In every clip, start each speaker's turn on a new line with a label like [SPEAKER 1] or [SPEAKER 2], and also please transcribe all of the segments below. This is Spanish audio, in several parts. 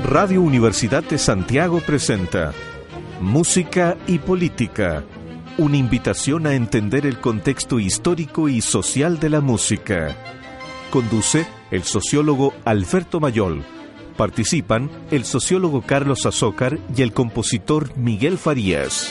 [SPEAKER 1] Radio Universidad de Santiago presenta Música y Política, una invitación a entender el contexto histórico y social de la música. Conduce el sociólogo Alberto Mayol. Participan el sociólogo Carlos Azócar y el compositor Miguel Farías.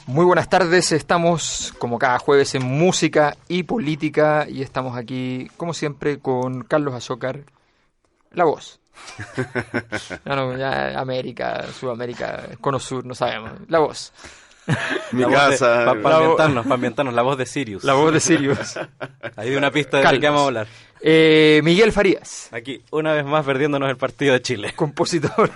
[SPEAKER 2] Muy buenas tardes, estamos como cada jueves en Música y Política y estamos aquí, como siempre, con Carlos Azócar, la voz. Ya América, Sudamérica, Cono Sur, no sabemos, la voz.
[SPEAKER 3] Mi casa. Para ambientarnos, la voz de Sirius.
[SPEAKER 2] La voz de Sirius.
[SPEAKER 3] Ahí de una pista de qué vamos a hablar.
[SPEAKER 2] Miguel Farías.
[SPEAKER 3] Aquí, una vez más, perdiéndonos el partido de Chile.
[SPEAKER 2] Compositor.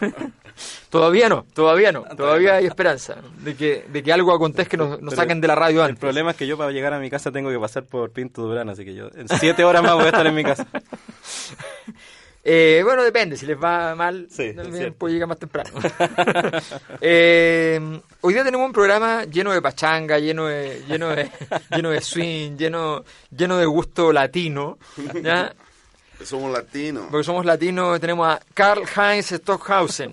[SPEAKER 2] Todavía no. Todavía hay esperanza de que algo acontezca, que nos saquen de la radio antes.
[SPEAKER 3] El problema es que yo para llegar a mi casa tengo que pasar por Pinto Durán, así que yo en 7 horas más voy a estar en mi casa.
[SPEAKER 2] Bueno, depende, si les va mal,
[SPEAKER 3] sí,
[SPEAKER 2] también puede llegar más temprano. Hoy día tenemos un programa lleno de pachanga, lleno de swing, lleno de gusto latino, ¿ya?
[SPEAKER 4] Somos latinos.
[SPEAKER 2] Porque somos latinos, tenemos a Karl-Heinz Stockhausen,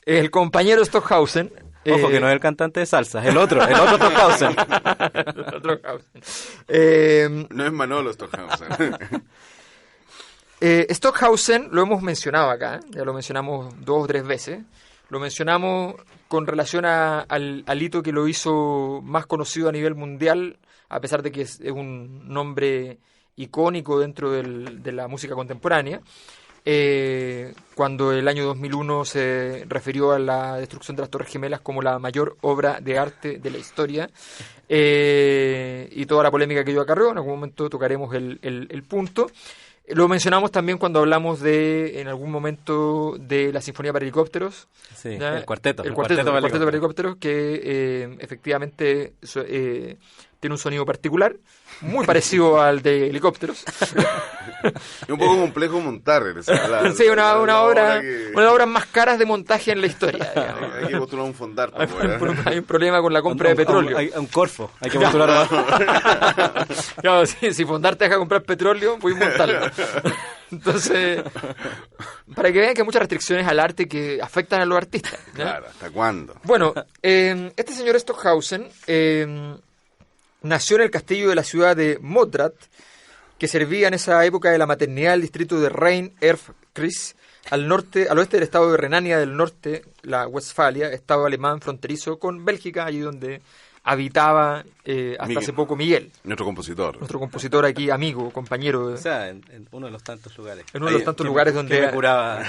[SPEAKER 2] el compañero Stockhausen.
[SPEAKER 3] Ojo, que no es el cantante de salsa, es el otro Stockhausen.
[SPEAKER 4] No es Manolo Stockhausen.
[SPEAKER 2] Stockhausen lo hemos mencionado acá, ya lo mencionamos 2 o 3 veces. Lo mencionamos con relación al hito que lo hizo más conocido a nivel mundial, a pesar de que es un nombre icónico dentro de la música contemporánea. Cuando el año 2001 se refirió a la destrucción de las Torres Gemelas como la mayor obra de arte de la historia, y toda la polémica que ello acarreó. En algún momento tocaremos el punto. Lo mencionamos también cuando hablamos en algún momento de la Sinfonía para Helicópteros.
[SPEAKER 3] Sí,
[SPEAKER 2] ¿ya?
[SPEAKER 3] el cuarteto
[SPEAKER 2] Cuarteto para Helicópteros, que efectivamente tiene un sonido particular, muy parecido al de Helicópteros.
[SPEAKER 4] Es un poco complejo montar.
[SPEAKER 2] Sí, una obra, una de las obras más caras de montaje en la historia.
[SPEAKER 4] Hay que postular un fondar.
[SPEAKER 2] Hay un problema con la compra de petróleo.
[SPEAKER 3] Hay un Corfo, hay que postular.
[SPEAKER 2] Claro, si Fondar te deja comprar petróleo, puedes montarlo. Entonces, para que vean que hay muchas restricciones al arte que afectan a los artistas, ¿no?
[SPEAKER 4] Claro, ¿hasta cuándo?
[SPEAKER 2] Bueno, este señor Stockhausen nació en el castillo de la ciudad de Modrat, que servía en esa época de la maternidad del distrito de Rhein-Erft-Kreis, al oeste del estado de Renania del Norte, la Westfalia, estado alemán fronterizo con Bélgica, allí donde habitaba hasta
[SPEAKER 4] Miguel.
[SPEAKER 2] hace poco Miguel,
[SPEAKER 4] Nuestro compositor
[SPEAKER 2] aquí, amigo, compañero.
[SPEAKER 3] O sea, en uno de los tantos lugares.
[SPEAKER 2] En uno de los tantos lugares
[SPEAKER 3] Que
[SPEAKER 2] donde
[SPEAKER 3] me curaba.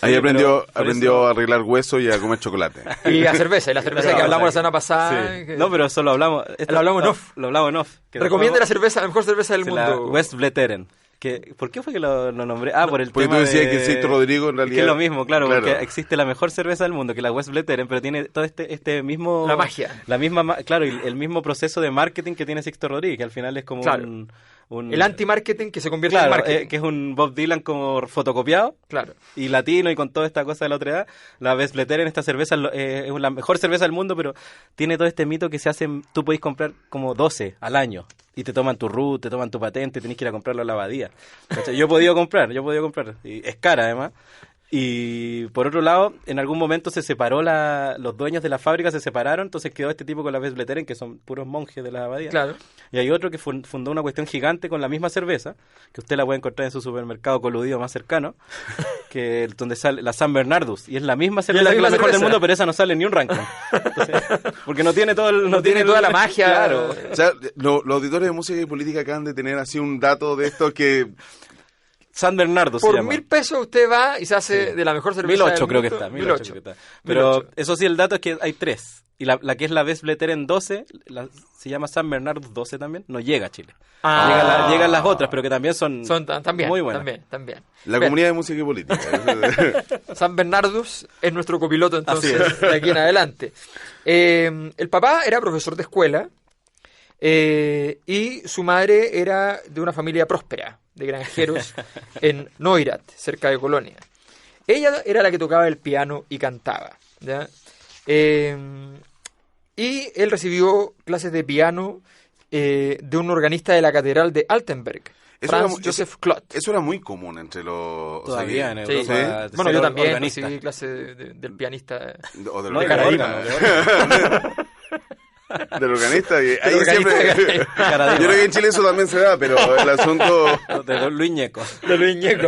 [SPEAKER 4] Ahí aprendió
[SPEAKER 3] por eso-
[SPEAKER 4] a arreglar hueso y a comer chocolate.
[SPEAKER 2] Y la cerveza que hablamos la semana pasada.
[SPEAKER 3] Sí.
[SPEAKER 2] que-
[SPEAKER 3] No, pero eso lo hablamos.
[SPEAKER 2] Lo hablamos en off.
[SPEAKER 3] Lo hablamos en off. Que
[SPEAKER 2] Recomienda la
[SPEAKER 3] después-
[SPEAKER 2] cerveza, la mejor cerveza del
[SPEAKER 3] la
[SPEAKER 2] mundo.
[SPEAKER 3] Westvleteren. ¿Por qué fue que lo nombré? Por el
[SPEAKER 4] Porque
[SPEAKER 3] tema
[SPEAKER 4] tú decías
[SPEAKER 3] de...
[SPEAKER 4] que Sixto Rodrigo en realidad...
[SPEAKER 3] Que es lo mismo, claro, porque existe la mejor cerveza del mundo, que es la Westvleteren, pero tiene todo este mismo...
[SPEAKER 2] La magia.
[SPEAKER 3] La misma, claro, y el mismo proceso de marketing que tiene Sixto Rodríguez, que al final es como
[SPEAKER 2] Claro.
[SPEAKER 3] un...
[SPEAKER 2] El anti-marketing que se convierte
[SPEAKER 3] Claro,
[SPEAKER 2] en marketing.
[SPEAKER 3] que es un Bob Dylan como fotocopiado.
[SPEAKER 2] Claro.
[SPEAKER 3] Y latino y con toda esta cosa de la otra edad. La Westvleteren, esta cerveza es la mejor cerveza del mundo, pero tiene todo este mito que se hace, tú podés comprar como 12 al año y te toman tu RUT, te toman tu patente, tenés que ir a comprarlo a la abadía. ¿Cachai? Yo he podido comprar, y es cara además. Y por otro lado, en algún momento se separó los dueños de la fábrica, se separaron, entonces quedó este tipo con la Westvleteren, que son puros monjes de la abadía.
[SPEAKER 2] Claro.
[SPEAKER 3] Y hay otro que fundó una cuestión gigante con la misma cerveza, que usted la puede encontrar en su supermercado coludido más cercano, que donde sale la San Bernardus, y es la misma cerveza que es la mejor del mundo, pero esa no sale en ni un ranking. Entonces, porque no tiene todo
[SPEAKER 2] No tiene toda la magia.
[SPEAKER 3] Claro.
[SPEAKER 4] O sea, los auditores de música y política acaban de tener así un dato de esto que...
[SPEAKER 3] San Bernardo se
[SPEAKER 2] Por
[SPEAKER 3] llama.
[SPEAKER 2] $1,000 usted va y se hace de la mejor cerveza
[SPEAKER 3] 1008
[SPEAKER 2] del
[SPEAKER 3] creo que
[SPEAKER 2] mundo.
[SPEAKER 3] está. 1008 creo que está. Pero eso sí, el dato es que hay 3. Y la que es la Westvleteren 12, se llama San Bernardus 12 también, no llega a Chile. Llegan las otras, pero que también son
[SPEAKER 2] también,
[SPEAKER 3] muy buenas.
[SPEAKER 2] También.
[SPEAKER 4] La
[SPEAKER 2] Bien.
[SPEAKER 4] comunidad de música y política.
[SPEAKER 2] San Bernardus es nuestro copiloto
[SPEAKER 3] Así
[SPEAKER 2] entonces
[SPEAKER 3] es.
[SPEAKER 2] de aquí en adelante. El papá era profesor de escuela y su madre era de una familia próspera, de granjeros en Neurath, cerca de Colonia. Ella era la que tocaba el piano y cantaba, ¿ya? Y él recibió clases de piano de un organista de la catedral de Altenberg, Franz Joseph Klott.
[SPEAKER 4] Eso era muy común entre los...
[SPEAKER 3] Todavía en
[SPEAKER 2] Sí.
[SPEAKER 3] Europa.
[SPEAKER 2] Bueno, yo también
[SPEAKER 3] organista.
[SPEAKER 2] recibí clases del pianista.
[SPEAKER 4] O del
[SPEAKER 3] No,
[SPEAKER 2] de
[SPEAKER 3] de
[SPEAKER 2] Caradima.
[SPEAKER 3] órgano.
[SPEAKER 4] del organista. Y ahí
[SPEAKER 2] organista de
[SPEAKER 4] siempre...
[SPEAKER 3] Caradima.
[SPEAKER 4] Yo creo que en Chile eso también se da, pero el asunto...
[SPEAKER 3] De Luis Ñeco.
[SPEAKER 2] De Luis Ñeco.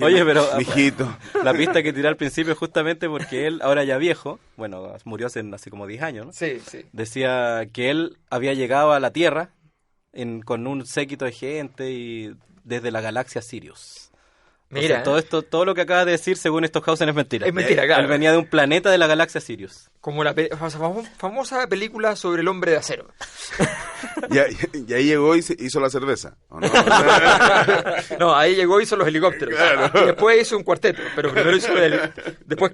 [SPEAKER 3] Oye, pero
[SPEAKER 4] Mijito.
[SPEAKER 3] la pista que tiré al principio justamente porque él, ahora ya viejo, bueno, murió hace como 10 años, ¿no?
[SPEAKER 2] Sí.
[SPEAKER 3] Decía que él había llegado a la Tierra con un séquito de gente y desde la galaxia Sirius.
[SPEAKER 2] Mira,
[SPEAKER 3] O sea, todo lo que acaba de decir, según Stockhausen, es mentira.
[SPEAKER 2] Es mentira, claro.
[SPEAKER 3] Él venía de un planeta de la galaxia Sirius.
[SPEAKER 2] como la famosa película sobre el hombre de acero.
[SPEAKER 4] Y ahí llegó y hizo la cerveza, ¿o no?
[SPEAKER 2] No, ahí llegó y hizo los helicópteros. Y después hizo un cuarteto, pero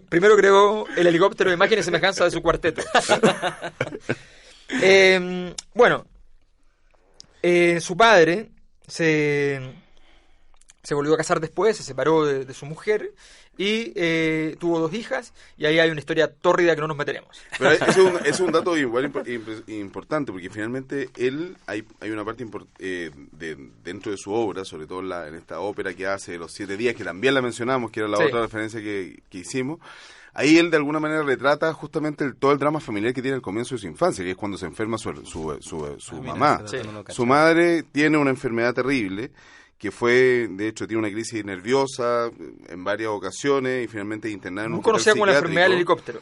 [SPEAKER 2] primero creó el helicóptero de imagen y semejanza de su cuarteto. Bueno, su padre se se volvió a casar después, se separó de su mujer y tuvo 2 hijas, y ahí hay una historia tórrida que no nos meteremos.
[SPEAKER 4] Pero es un dato igual importante, porque finalmente hay una parte dentro de su obra, sobre todo en esta ópera que hace de los 7 días, que también la mencionamos, que era la otra referencia que hicimos. Ahí él de alguna manera retrata justamente todo el drama familiar que tiene al comienzo de su infancia, que es cuando se enferma su mamá.
[SPEAKER 2] Sí.
[SPEAKER 4] Su madre tiene una enfermedad terrible, que de hecho tiene una crisis nerviosa en varias ocasiones y finalmente internada en un hospital
[SPEAKER 2] conocida como la enfermedad del
[SPEAKER 4] psiquiátrico.
[SPEAKER 2] helicóptero.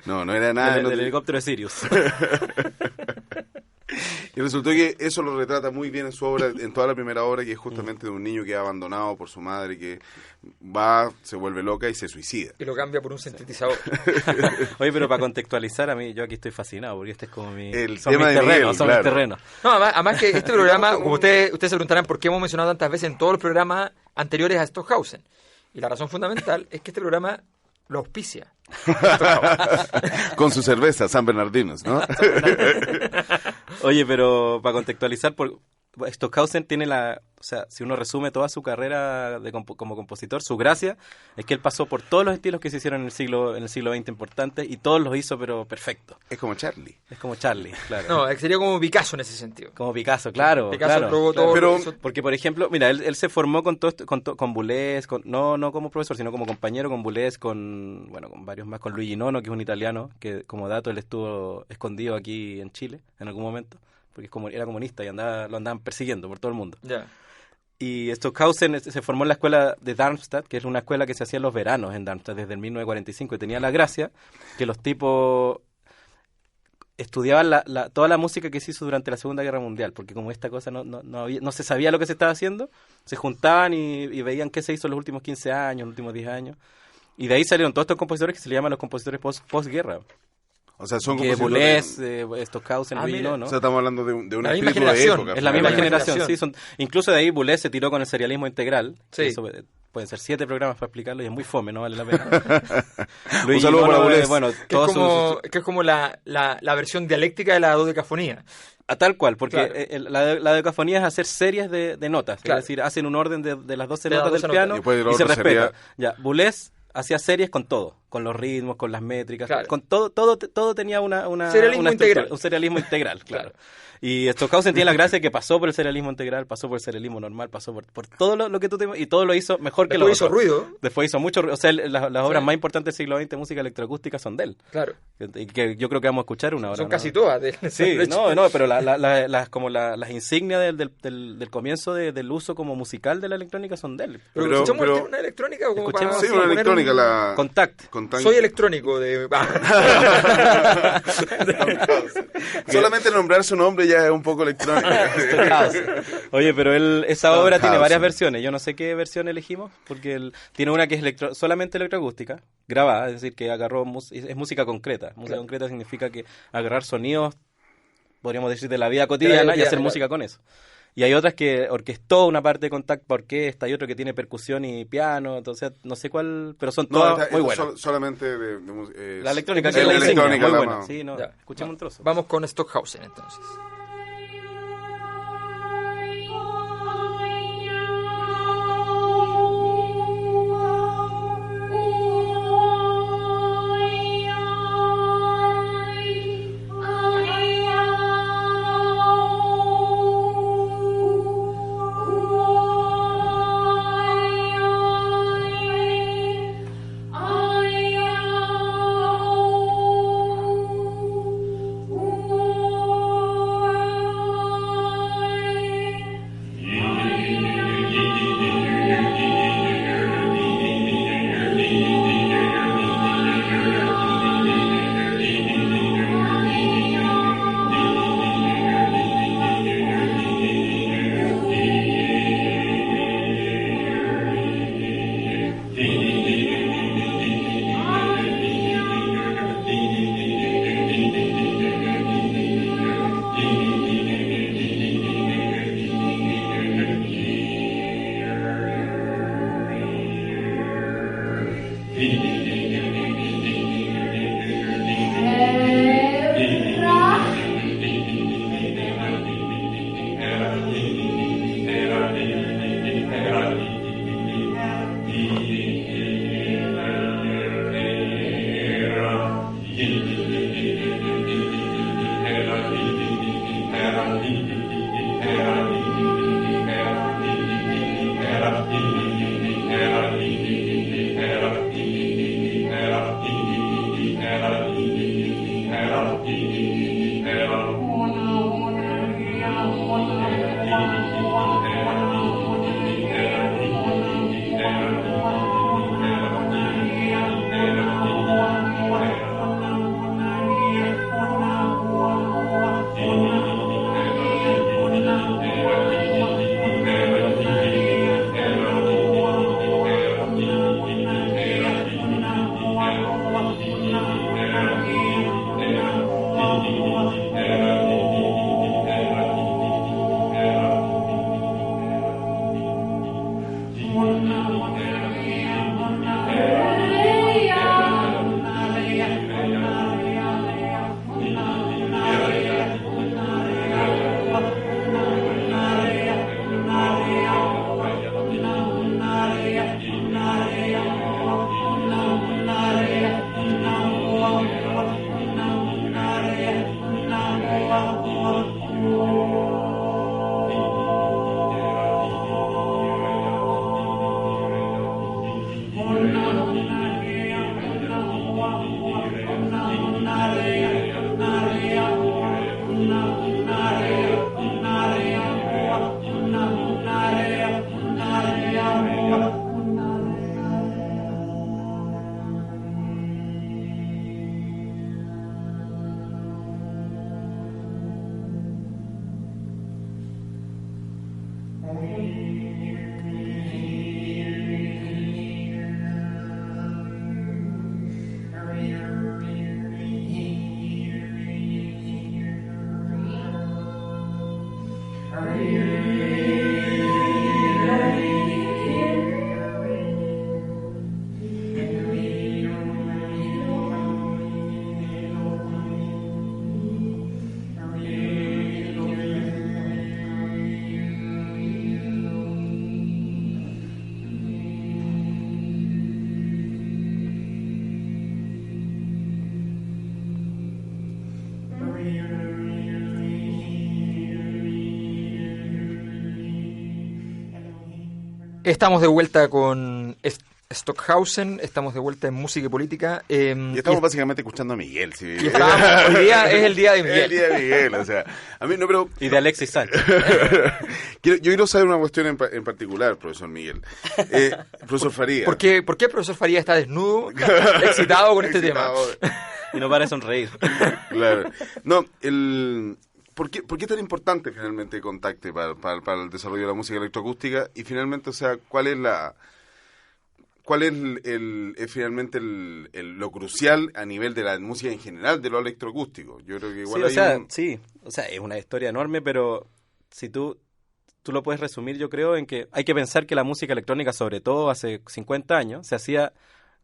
[SPEAKER 4] No era nada.
[SPEAKER 3] Del helicóptero de Sirius.
[SPEAKER 4] Y resultó que eso lo retrata muy bien en su obra, en toda la primera obra, que es justamente de un niño que es abandonado por su madre, que se vuelve loca y se suicida.
[SPEAKER 2] Y lo cambia por un sintetizador.
[SPEAKER 3] Oye, pero para contextualizar, yo aquí estoy fascinado, porque este es como
[SPEAKER 4] el tema de Miguel,
[SPEAKER 3] son
[SPEAKER 4] claro.
[SPEAKER 3] mis terrenos.
[SPEAKER 2] No, además que este programa, como ustedes se preguntarán por qué hemos mencionado tantas veces en todos los programas anteriores a Stockhausen. Y la razón fundamental es que este programa lo auspicia.
[SPEAKER 4] Con su cerveza, San Bernardinos, ¿no?
[SPEAKER 3] Oye, pero para contextualizar, Stockhausen tiene o sea, si uno resume toda su carrera como compositor, su gracia es que él pasó por todos los estilos que se hicieron en el siglo XX importantes, y todos los hizo pero perfecto.
[SPEAKER 4] Es como Charlie.
[SPEAKER 3] Es como Charlie, claro.
[SPEAKER 2] No, sería como Picasso en ese sentido.
[SPEAKER 3] Como Picasso, claro.
[SPEAKER 2] Picasso
[SPEAKER 3] claro,
[SPEAKER 2] probó todo.
[SPEAKER 4] Pero,
[SPEAKER 3] porque, por ejemplo, mira, él se formó con Boulez, no como profesor, sino como compañero con Boulez, con varios más, con Luigi Nono, que es un italiano, que como dato él estuvo escondido aquí en Chile en algún momento, porque era comunista y lo andaban persiguiendo por todo el mundo.
[SPEAKER 2] Ya.
[SPEAKER 3] Y Stockhausen se formó en la escuela de Darmstadt, que es una escuela que se hacía en los veranos en Darmstadt desde el 1945, y tenía la gracia que los tipos estudiaban toda la música que se hizo durante la Segunda Guerra Mundial, porque como esta cosa no se sabía lo que se estaba haciendo, se juntaban y veían qué se hizo en los últimos 15 años, los últimos 10 años, y de ahí salieron todos estos compositores que se le llaman los compositores postguerra.
[SPEAKER 4] O sea, son
[SPEAKER 3] que
[SPEAKER 4] Boulez,
[SPEAKER 3] Stockhausen, Luigi Nono.
[SPEAKER 4] O sea, estamos hablando de un
[SPEAKER 2] La misma
[SPEAKER 4] espíritu de
[SPEAKER 2] generación.
[SPEAKER 4] época.
[SPEAKER 3] Es la misma
[SPEAKER 2] generación.
[SPEAKER 3] generación, sí. Incluso de ahí Boulez se tiró con el serialismo integral.
[SPEAKER 2] Sí.
[SPEAKER 3] Eso pueden ser 7 programas para explicarlo y es muy fome, no vale la pena.
[SPEAKER 4] Un saludo para Boulez.
[SPEAKER 2] Que es como la versión dialéctica de la dodecafonía.
[SPEAKER 3] A tal cual, porque
[SPEAKER 2] Claro.
[SPEAKER 3] la dodecafonía es hacer series de notas.
[SPEAKER 2] Claro.
[SPEAKER 3] Es decir, hacen un orden de las 12
[SPEAKER 2] De las
[SPEAKER 3] notas
[SPEAKER 2] 12
[SPEAKER 3] del piano
[SPEAKER 4] notas.
[SPEAKER 3] y se
[SPEAKER 4] otro
[SPEAKER 3] respeta.
[SPEAKER 4] sería-
[SPEAKER 3] Ya, Boulez hacía series con todo, con los ritmos, con las métricas,
[SPEAKER 2] Claro.
[SPEAKER 3] con todo tenía una
[SPEAKER 2] Serialismo
[SPEAKER 3] una estructura,
[SPEAKER 2] integral.
[SPEAKER 3] un serialismo integral, claro.
[SPEAKER 2] Claro.
[SPEAKER 3] Y Stockhausen tiene la gracia que pasó por el serialismo integral, pasó por el serialismo normal, pasó por todo lo que tú y todo lo hizo mejor que lo
[SPEAKER 2] Después hizo
[SPEAKER 3] otro.
[SPEAKER 2] ruido.
[SPEAKER 3] Después hizo mucho ruido. O sea, las obras
[SPEAKER 2] Sí.
[SPEAKER 3] más importantes del siglo XX de música electroacústica son de él.
[SPEAKER 2] Claro.
[SPEAKER 3] Y que yo creo que vamos a escuchar una hora.
[SPEAKER 2] Son
[SPEAKER 3] ¿no?
[SPEAKER 2] casi todas.
[SPEAKER 3] Sí,
[SPEAKER 2] de hecho.
[SPEAKER 3] pero las insignias del comienzo del uso como musical de la electrónica son de él.
[SPEAKER 2] Pero,
[SPEAKER 4] Pero-
[SPEAKER 2] ¿escuchamos
[SPEAKER 4] pero-
[SPEAKER 2] una electrónica o como
[SPEAKER 3] Escuchemos,
[SPEAKER 2] para
[SPEAKER 4] Sí, una
[SPEAKER 2] poner
[SPEAKER 4] electrónica, la...
[SPEAKER 3] Contact.
[SPEAKER 2] Soy electrónico de...
[SPEAKER 4] Solamente nombrar su nombre ya es un poco electrónico.
[SPEAKER 3] Oye, pero esa obra tiene
[SPEAKER 4] Stockhausen.
[SPEAKER 3] varias versiones. Yo no sé qué versión elegimos, porque tiene una que es solamente electroacústica, grabada, es decir, que agarró es música concreta. Música
[SPEAKER 2] Claro.
[SPEAKER 3] concreta significa que agarrar sonidos, podríamos decir, de la vida cotidiana y hacer
[SPEAKER 2] claro.
[SPEAKER 3] música con eso. Y hay otras que orquestó una parte de Contact para orquesta, y otro que tiene percusión y piano, entonces no sé cuál, pero son
[SPEAKER 4] No,
[SPEAKER 3] todas
[SPEAKER 4] esta
[SPEAKER 3] muy
[SPEAKER 4] es
[SPEAKER 3] buenas.
[SPEAKER 4] solamente
[SPEAKER 3] La electrónica,
[SPEAKER 4] sí,
[SPEAKER 3] que es la
[SPEAKER 4] la
[SPEAKER 3] insignia,
[SPEAKER 4] electrónica,
[SPEAKER 3] muy
[SPEAKER 4] la
[SPEAKER 3] buena.
[SPEAKER 4] más-
[SPEAKER 3] Sí, no,
[SPEAKER 2] Ya.
[SPEAKER 3] escuchemos un trozo.
[SPEAKER 2] Vamos con Stockhausen entonces.
[SPEAKER 5] Oh
[SPEAKER 2] Estamos de vuelta con Stockhausen, estamos de vuelta en Música y Política.
[SPEAKER 4] Y estamos básicamente escuchando a Miguel. ¿Sí?
[SPEAKER 2] Hoy día es el día de Miguel.
[SPEAKER 4] El día de Miguel, o sea, a mí no, pero...
[SPEAKER 3] Y de Alexis Sánchez.
[SPEAKER 4] Yo quiero saber una cuestión en particular, profesor Miguel. Profesor Faría.
[SPEAKER 2] ¿Por qué el profesor Faría está desnudo, excitado con este tema?
[SPEAKER 3] Y no para de sonreír.
[SPEAKER 4] Claro. No, ¿Por qué es tan importante finalmente Contacte para el desarrollo de la música electroacústica? Y finalmente, o sea, ¿cuál es finalmente lo crucial a nivel de la música en general, de lo electroacústico? Yo creo que igual
[SPEAKER 3] sí, es una historia enorme, pero si tú lo puedes resumir, yo creo, en que hay que pensar que la música electrónica, sobre todo hace 50 años, se hacía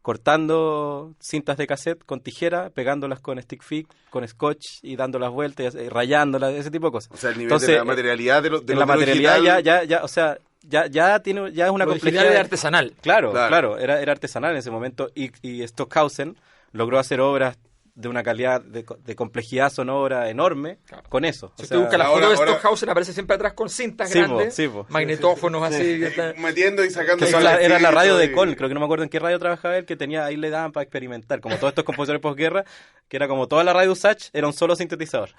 [SPEAKER 3] cortando cintas de cassette con tijera, pegándolas con stick fix, con scotch y dando las vueltas, rayándolas, ese tipo de cosas.
[SPEAKER 4] O sea, el nivel de la materialidad de
[SPEAKER 3] la materialidad ya, o sea, ya es una complejidad
[SPEAKER 2] de artesanal.
[SPEAKER 3] Claro, era artesanal en ese momento y Stockhausen logró hacer obras de una calidad de complejidad sonora enorme con eso.
[SPEAKER 2] Si usted busca la foto de Stockhausen, aparece siempre atrás con cintas grandes, magnetófonos así.
[SPEAKER 4] Metiendo y sacando.
[SPEAKER 3] Era la radio de Col, creo que no me acuerdo en qué radio trabajaba él, que tenía, ahí le daban para experimentar, como todos estos compositores posguerra, que era como toda la radio Usach, era un solo sintetizador.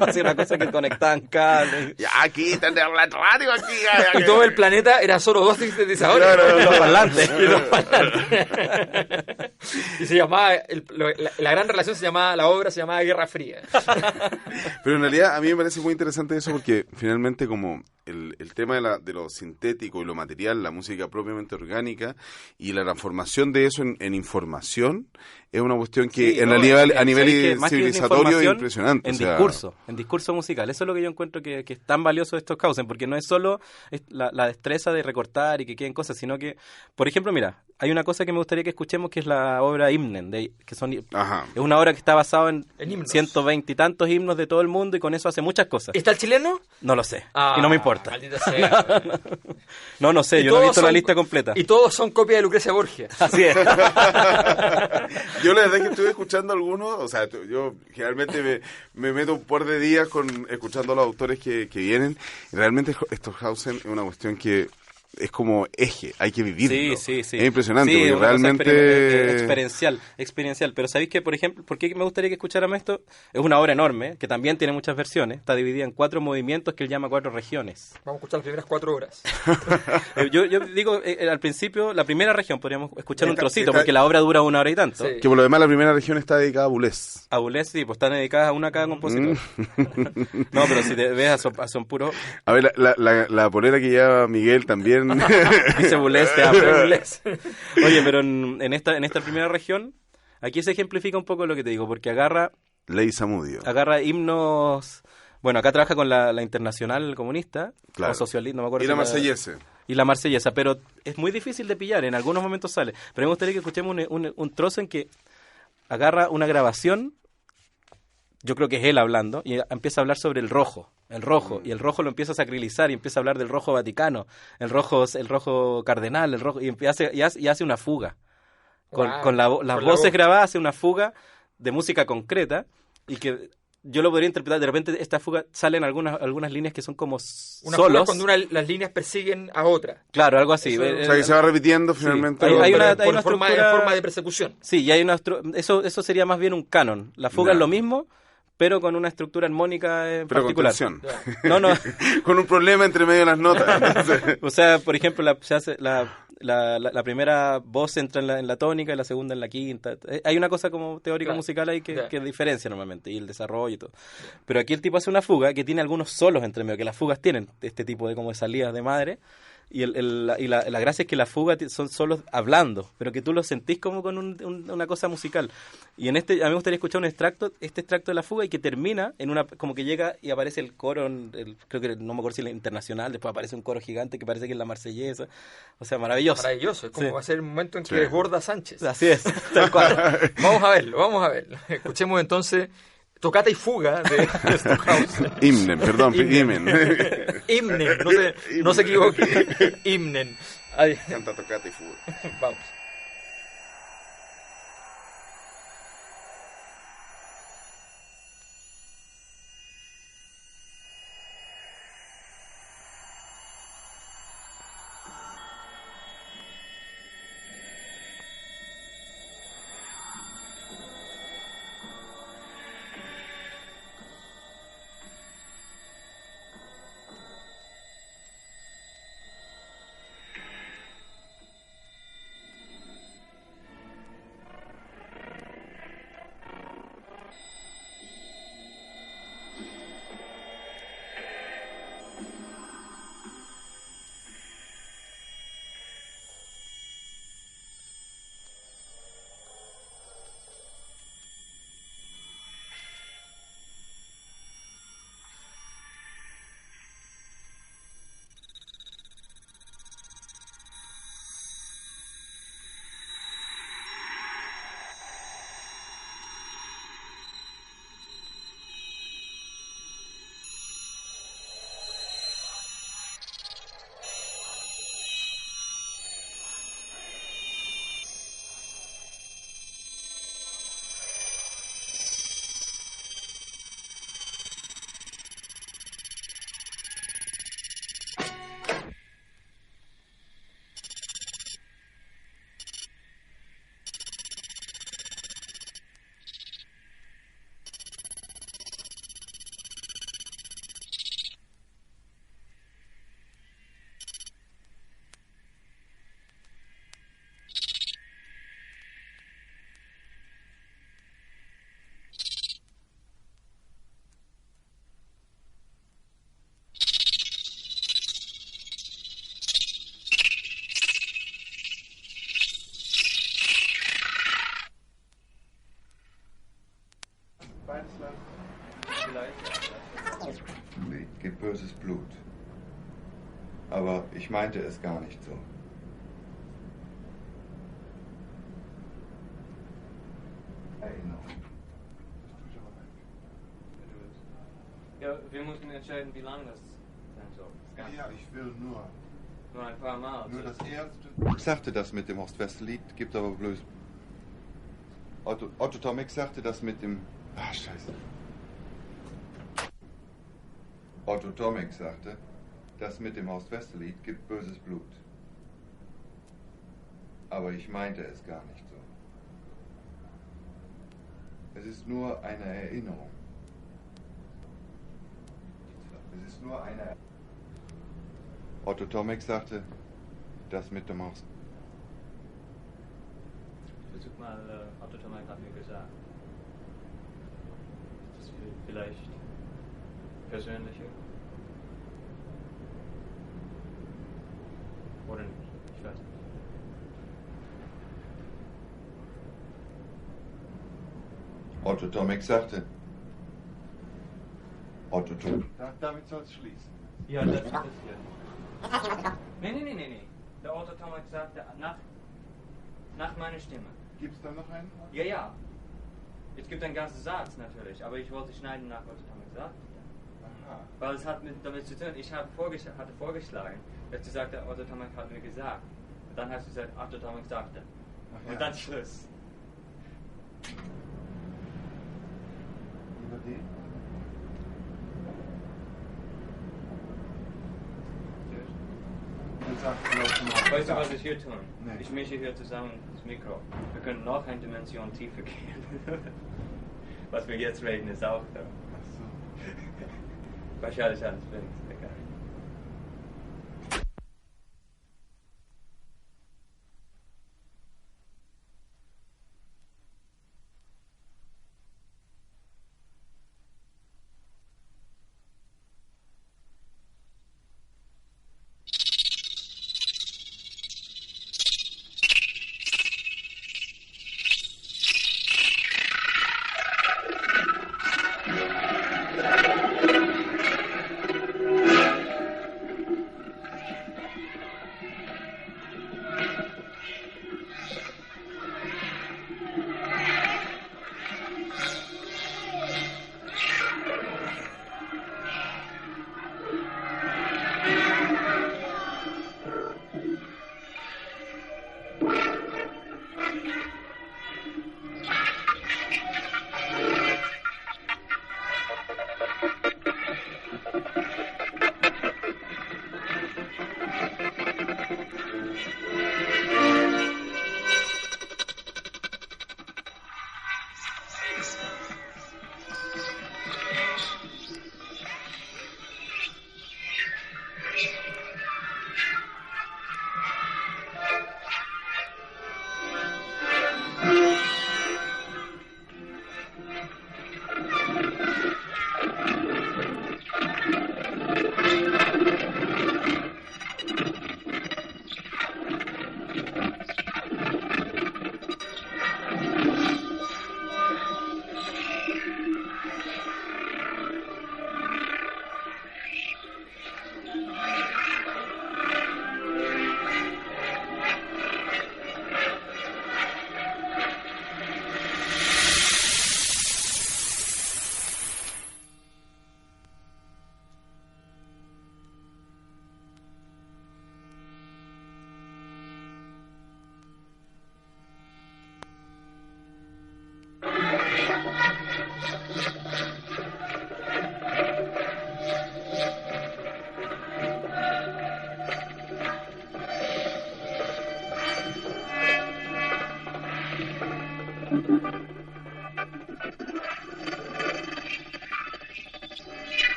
[SPEAKER 3] Así una cosa que conectaban cables.
[SPEAKER 4] Ya, aquí, la radio aquí.
[SPEAKER 2] Y todo el planeta era solo 2 sintetizadores.
[SPEAKER 3] Claro, los parlantes.
[SPEAKER 2] Y se llamaba, la gran relación la obra se llamaba Guerra Fría.
[SPEAKER 4] Pero en realidad a mí me parece muy interesante eso porque finalmente como el tema de lo sintético y lo material, la música propiamente orgánica y la transformación de eso en información es una cuestión que en realidad a nivel civilizatorio es impresionante.
[SPEAKER 3] En discurso musical. Eso es lo que yo encuentro que es tan valioso de Stockhausen, porque no es solo la destreza de recortar y que queden cosas, sino que, por ejemplo, mira, hay una cosa que me gustaría que escuchemos que es la obra Hymnen, es una obra que está basada en 120 y tantos himnos de todo el mundo y con eso hace muchas cosas.
[SPEAKER 2] ¿Está el chileno?
[SPEAKER 3] No lo sé, y no me importa.
[SPEAKER 2] Maldita sea.
[SPEAKER 3] No sé, yo no he visto la lista completa.
[SPEAKER 2] Y todos son copias de Lucrecia Borgia.
[SPEAKER 3] Así es.
[SPEAKER 4] Yo la verdad es que estuve escuchando algunos, o sea, yo generalmente me meto un par de días escuchando a los autores que vienen. Realmente Stockhausen es una cuestión que es como eje, hay que vivirlo.
[SPEAKER 3] Sí.
[SPEAKER 4] Es impresionante,
[SPEAKER 3] sí,
[SPEAKER 4] porque realmente...
[SPEAKER 3] Experiencial. Pero ¿sabéis que, por ejemplo, por qué me gustaría que escucháramos esto? Es una obra enorme, que también tiene muchas versiones. Está dividida en 4 movimientos que él llama 4 regiones.
[SPEAKER 2] Vamos a escuchar las primeras 4 horas.
[SPEAKER 3] Yo digo, al principio, la primera región, podríamos escuchar un trocito, porque la obra dura 1 hora y tanto.
[SPEAKER 4] Sí. Que por lo demás la primera región está dedicada a Boulez.
[SPEAKER 3] A Boulez, sí, pues están dedicadas a una cada compositor. No, pero si te ves son puros...
[SPEAKER 4] A ver, la polera que lleva Miguel también...
[SPEAKER 3] Dice Boulez, te habla Boulez. Oye, pero en esta primera región, aquí se ejemplifica un poco lo que te digo, porque agarra himnos... Bueno, acá trabaja con la Internacional Comunista, o Socialista, no me acuerdo.
[SPEAKER 4] Y la Marsellesa.
[SPEAKER 3] Y la Marsellesa, pero es muy difícil de pillar, en algunos momentos sale. Pero me gustaría que escuchemos un trozo en que agarra una grabación, yo creo que es él hablando, y empieza a hablar sobre el rojo, y el rojo lo empieza a sacralizar, y empieza a hablar del rojo vaticano, el rojo cardenal, el rojo, y hace una fuga. Con las voces grabadas hace una fuga de música concreta, y que yo lo podría interpretar, de repente esta fuga salen algunas líneas que son como
[SPEAKER 2] una
[SPEAKER 3] solos.
[SPEAKER 2] Fuga cuando las líneas persiguen a otra.
[SPEAKER 3] Claro, algo así.
[SPEAKER 4] O sea, que se va repitiendo finalmente.
[SPEAKER 3] Sí. Hay una
[SPEAKER 2] forma de persecución.
[SPEAKER 3] Sí, y hay eso sería más bien un canon. La fuga es lo mismo, pero con una estructura armónica particular.
[SPEAKER 4] Con tensión. No. Con un problema entre medio de las notas.
[SPEAKER 3] O sea, por ejemplo, la primera voz entra en la tónica y la segunda en la quinta. Hay una cosa como teórica musical ahí que diferencia normalmente, y el desarrollo y todo. Pero aquí el tipo hace una fuga que tiene algunos solos entre medio, que las fugas tienen este tipo de como de salidas de madre. Y la gracia es que las fugas son solos hablando, pero que tú lo sentís como con una cosa musical. Y a mí me gustaría escuchar este extracto de la fuga, y que termina en como que llega y aparece el coro, creo que no me acuerdo si es internacional, después aparece un coro gigante que parece que es la Marsellesa. O sea, maravilloso.
[SPEAKER 2] Maravilloso, es como va a ser el momento en que desborda Sánchez.
[SPEAKER 3] Así es, tal cual.
[SPEAKER 2] Vamos a verlo. Escuchemos entonces Tocata y Fuga de Stockhausen.
[SPEAKER 4] Himnen, perdón, Himnen.
[SPEAKER 2] Himnen, no se equivoque. Himnen. Ahí.
[SPEAKER 4] Canta Tocata y Fuga.
[SPEAKER 2] Vamos.
[SPEAKER 5] Nee, gibt böses Blut. Aber ich meinte es gar nicht so. Erinnerung.
[SPEAKER 6] Ja, wir müssen entscheiden, wie lange das sein soll.
[SPEAKER 5] Ja, ich will nur
[SPEAKER 6] ein paar Mal.
[SPEAKER 5] Nur das erste. Ich sagte das mit dem Ost-West-Lied, gibt aber bloß. Otto Tomek sagte das mit dem. Ah, scheiße. Otto Tomek sagte, das mit dem Ost-West-Lied gibt böses Blut. Aber ich meinte es gar nicht so. Es ist nur eine Erinnerung. Es ist nur eine. Otto Tomek sagte, das mit dem Ost.
[SPEAKER 6] Versuch mal, Otto Tomek hat mir gesagt. Das ist vielleicht persönlicher. Oder nicht, ich weiß nicht.
[SPEAKER 5] Otto Tomek sagte. Otto Tomek. Damit soll es schließen.
[SPEAKER 6] Ja, das ist hier. Nee. Der Otto Tomek sagte nach meiner Stimme.
[SPEAKER 5] Gibt es da noch einen?
[SPEAKER 6] Ja. Es gibt einen ganzen Satz natürlich, aber ich wollte schneiden nach Otto Tomek sagte.
[SPEAKER 5] Aha.
[SPEAKER 6] Weil es hat damit zu tun, ich hatte vorgeschlagen, dass du sagst, Otto Tomek hat mir gesagt. Und dann hast du gesagt, Otto Tomek sagte.
[SPEAKER 5] Ach,
[SPEAKER 6] und
[SPEAKER 5] ja.
[SPEAKER 6] dann Schluss.
[SPEAKER 5] Über den?
[SPEAKER 6] Weißt du, was ich hier tun?
[SPEAKER 5] Nee.
[SPEAKER 6] Ich mische hier zusammen das Mikro. Wir können noch eine Dimension tiefer gehen. Was wir jetzt reden, ist auch da.
[SPEAKER 5] Ach so.
[SPEAKER 6] Wahrscheinlich alles links, egal.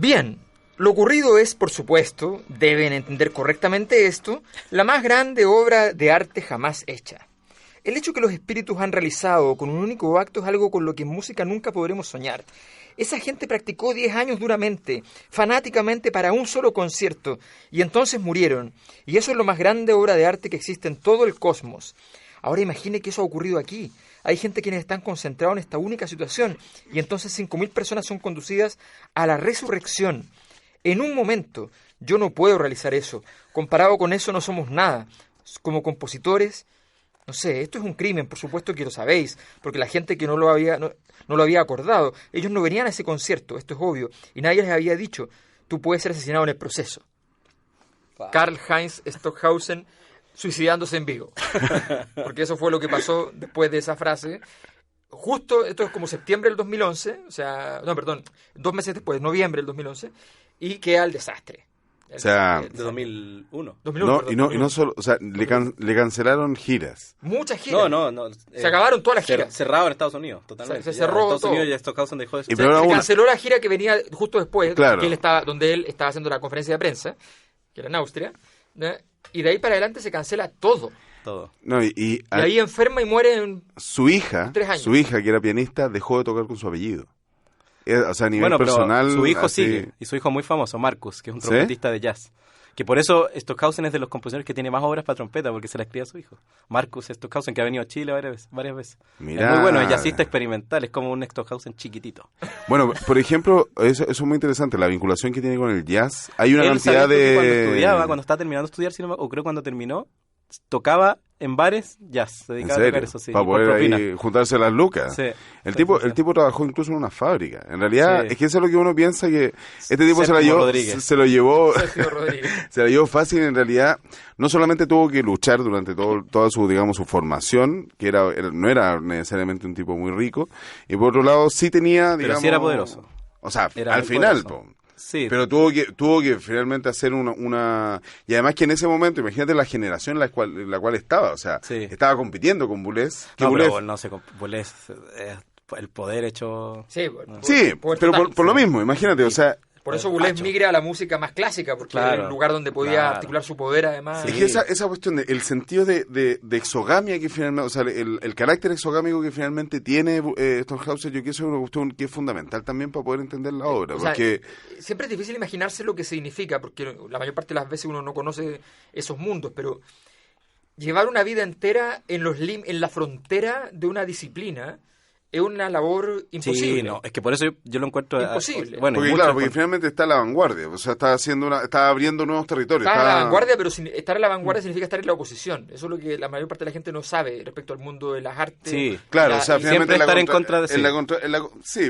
[SPEAKER 2] Bien, lo ocurrido es, por supuesto, deben entender correctamente esto, la más grande obra de arte jamás hecha. El hecho que los espíritus han realizado con un único acto es algo con lo que en música nunca podremos soñar. Esa gente practicó 10 años duramente, fanáticamente para un solo concierto, y entonces murieron. Y eso es lo más grande obra de arte que existe en todo el cosmos. Ahora imagine que eso ha ocurrido aquí. Hay gente quienes están concentrados en esta única situación, y entonces 5.000 personas son conducidas a la resurrección. En un momento, yo no puedo realizar eso. Comparado con eso no somos nada. Como compositores, no sé, esto es un crimen, por supuesto que lo sabéis, porque la gente que no lo había acordado, ellos no venían a ese concierto, esto es obvio, y nadie les había dicho, tú puedes ser asesinado en el proceso. Wow. Karl-Heinz Stockhausen suicidándose en Vigo, porque eso fue lo que pasó después de esa frase. Justo, esto es como septiembre del 2011, o sea, no, perdón, 2 meses después, noviembre del 2011, y queda el desastre.
[SPEAKER 4] O sea,
[SPEAKER 3] de 2001.
[SPEAKER 4] Y no solo, o sea, le cancelaron giras.
[SPEAKER 2] Muchas giras.
[SPEAKER 3] No.
[SPEAKER 2] Se acabaron todas las giras.
[SPEAKER 3] Cerrado en Estados Unidos, totalmente.
[SPEAKER 2] Se cerró
[SPEAKER 3] Estados
[SPEAKER 2] todo.
[SPEAKER 3] Unidos y Stockhausen dejó de...
[SPEAKER 2] Se canceló la gira que venía justo después,
[SPEAKER 4] claro,
[SPEAKER 2] donde él estaba haciendo la conferencia de prensa, que era en Austria, ¿no? Y de ahí para adelante se cancela todo.
[SPEAKER 4] No, y
[SPEAKER 2] ahí enferma y muere en
[SPEAKER 4] su hija,
[SPEAKER 2] 3 años.
[SPEAKER 4] Su hija, que era pianista, dejó de tocar con su apellido. O sea, a nivel personal...
[SPEAKER 3] Su hijo
[SPEAKER 4] así...
[SPEAKER 3] sigue, y su hijo muy famoso, Marcus, que es un trompetista de jazz. Que por eso Stockhausen es de los compositores que tiene más obras para trompeta, porque se las cría a su hijo. Marcus Stockhausen, que ha venido a Chile varias veces.
[SPEAKER 4] Mirá.
[SPEAKER 3] Es muy bueno, es jazzista experimental, es como un Stockhausen chiquitito.
[SPEAKER 4] Bueno, por ejemplo, eso es muy interesante, la vinculación que tiene con el jazz. Hay una cantidad de...
[SPEAKER 3] Cuando estaba terminando de estudiar, o creo cuando terminó, tocaba en bares jazz, se dedicaba a tocar eso, sí.
[SPEAKER 4] Para poder ahí juntarse las lucas.
[SPEAKER 3] Sí.
[SPEAKER 4] El tipo trabajó incluso en una fábrica. En realidad, es que eso es lo que uno piensa, que este tipo se lo llevó fácil. En realidad, no solamente tuvo que luchar durante toda su, digamos, su formación, que no era necesariamente un tipo muy rico, y por otro lado sí tenía, digamos...
[SPEAKER 3] Pero sí era poderoso.
[SPEAKER 4] O sea,
[SPEAKER 3] era
[SPEAKER 4] al final,
[SPEAKER 3] sí.
[SPEAKER 4] Pero tuvo que finalmente hacer una... Y además que en ese momento, imagínate la generación en la cual estaba. O sea, estaba compitiendo con Boulez.
[SPEAKER 3] Boulez el poder hecho...
[SPEAKER 4] Pero por lo mismo, imagínate, o sea...
[SPEAKER 2] Por eso Boulez migra a la música más clásica, porque era el lugar donde podía articular su poder, además.
[SPEAKER 4] Es que esa cuestión, el sentido de exogamia que finalmente, o sea, el carácter exogámico que finalmente tiene Stockhausen, yo creo que eso es una cuestión que es fundamental también para poder entender la obra. Porque
[SPEAKER 2] siempre es difícil imaginarse lo que significa, porque la mayor parte de las veces uno no conoce esos mundos, pero llevar una vida entera en la frontera de una disciplina es una labor imposible.
[SPEAKER 3] Sí, no, es que por eso yo lo encuentro
[SPEAKER 2] imposible.
[SPEAKER 4] Bueno, porque finalmente está a la vanguardia, o sea, está abriendo nuevos territorios.
[SPEAKER 2] Está a la vanguardia, pero estar a la vanguardia significa estar en la oposición. Eso es lo que la mayor parte de la gente no sabe respecto al mundo de las artes.
[SPEAKER 3] Sí,
[SPEAKER 4] claro, o sea, finalmente
[SPEAKER 3] estar en contra de
[SPEAKER 4] sí.